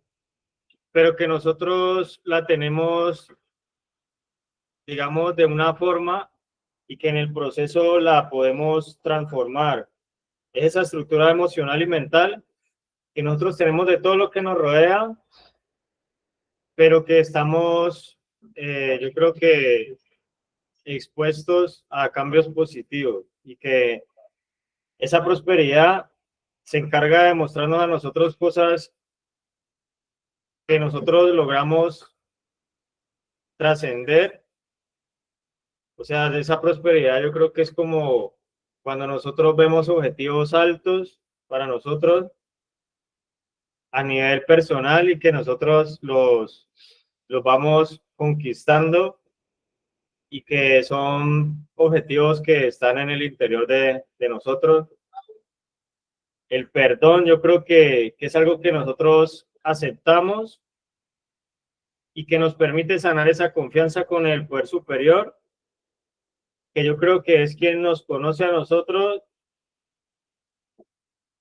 Speaker 1: que nosotros la tenemos, digamos, de una forma y que en el proceso la podemos transformar. Es esa estructura emocional y mental que nosotros tenemos de todo lo que nos rodea, pero que estamos, yo creo que expuestos a cambios positivos y que esa prosperidad se encarga de mostrarnos a nosotros cosas que nosotros logramos trascender. O sea, de esa prosperidad yo creo que es como cuando nosotros vemos objetivos altos para nosotros a nivel personal y que nosotros los vamos conquistando y que son objetivos que están en el interior de nosotros. El perdón yo creo que es algo que nosotros aceptamos y que nos permite sanar esa confianza con el poder superior, que yo creo que es quien nos conoce a nosotros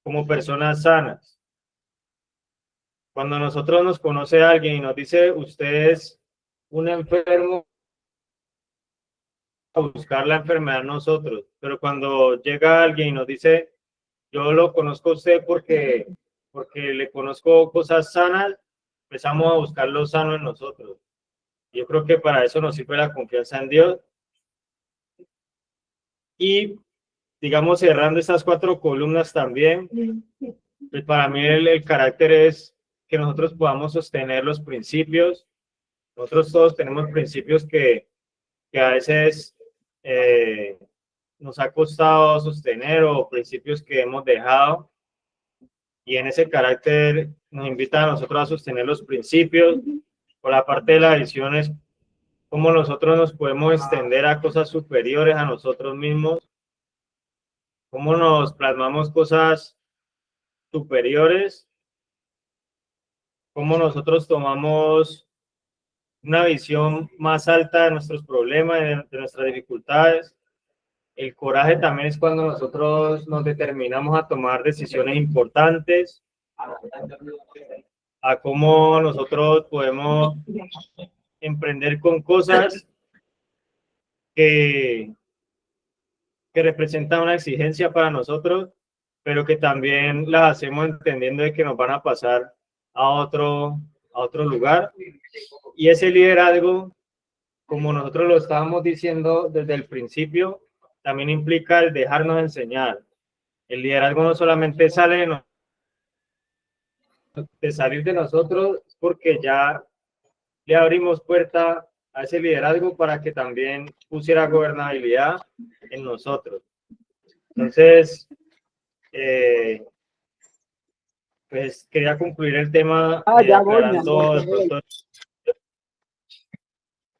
Speaker 1: como personas sanas. Cuando nosotros nos conoce a alguien y nos dice, usted es un enfermo, a buscar la enfermedad nosotros, pero cuando llega alguien y nos dice, yo lo conozco a usted porque le conozco cosas sanas, empezamos a buscar lo sano en nosotros. Yo creo que para eso nos sirve la confianza en Dios. Y, digamos, cerrando estas 4 columnas también, pues para mí el carácter es que nosotros podamos sostener los principios. Nosotros todos tenemos principios que a veces nos ha costado sostener o principios que hemos dejado. Y en ese carácter nos invita a nosotros a sostener los principios. Por la parte de la visión es cómo nosotros nos podemos extender a cosas superiores a nosotros mismos, cómo nos plasmamos cosas superiores, cómo nosotros tomamos una visión más alta de nuestros problemas, de nuestras dificultades. El coraje también es cuando nosotros nos determinamos a tomar decisiones importantes, a cómo nosotros podemos emprender con cosas que representan una exigencia para nosotros, pero que también las hacemos entendiendo de que nos van a pasar a otro lugar. Y ese liderazgo, como nosotros lo estábamos diciendo desde el principio, también implica el dejarnos enseñar. El liderazgo no solamente sale de salir de nosotros, porque ya le abrimos puerta a ese liderazgo para que también pusiera gobernabilidad en nosotros. Entonces, pues quería concluir el tema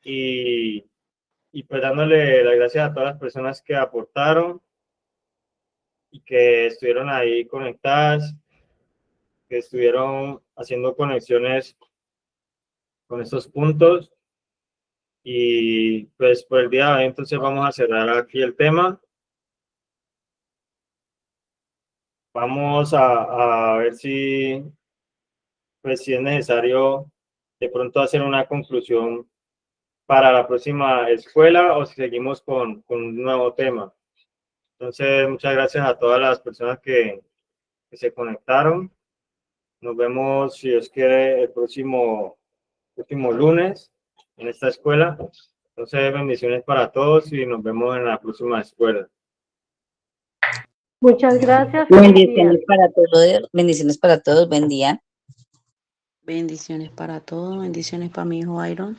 Speaker 1: y pues dándole las gracias a todas las personas que aportaron y que estuvieron ahí conectadas, que estuvieron haciendo conexiones con estos puntos. Y pues por el día de hoy entonces vamos a cerrar aquí el tema. Vamos a ver si es necesario de pronto hacer una conclusión para la próxima escuela o si seguimos con un nuevo tema. Entonces, muchas gracias a todas las personas que se conectaron. Nos vemos, si Dios quiere, el próximo lunes en esta escuela. Entonces, bendiciones para todos y nos vemos en la próxima escuela.
Speaker 9: Muchas gracias.
Speaker 10: Bendiciones para todos. Bendiciones para todos. Buen día.
Speaker 11: Bendiciones para todos. Bendiciones para mi hijo Iron.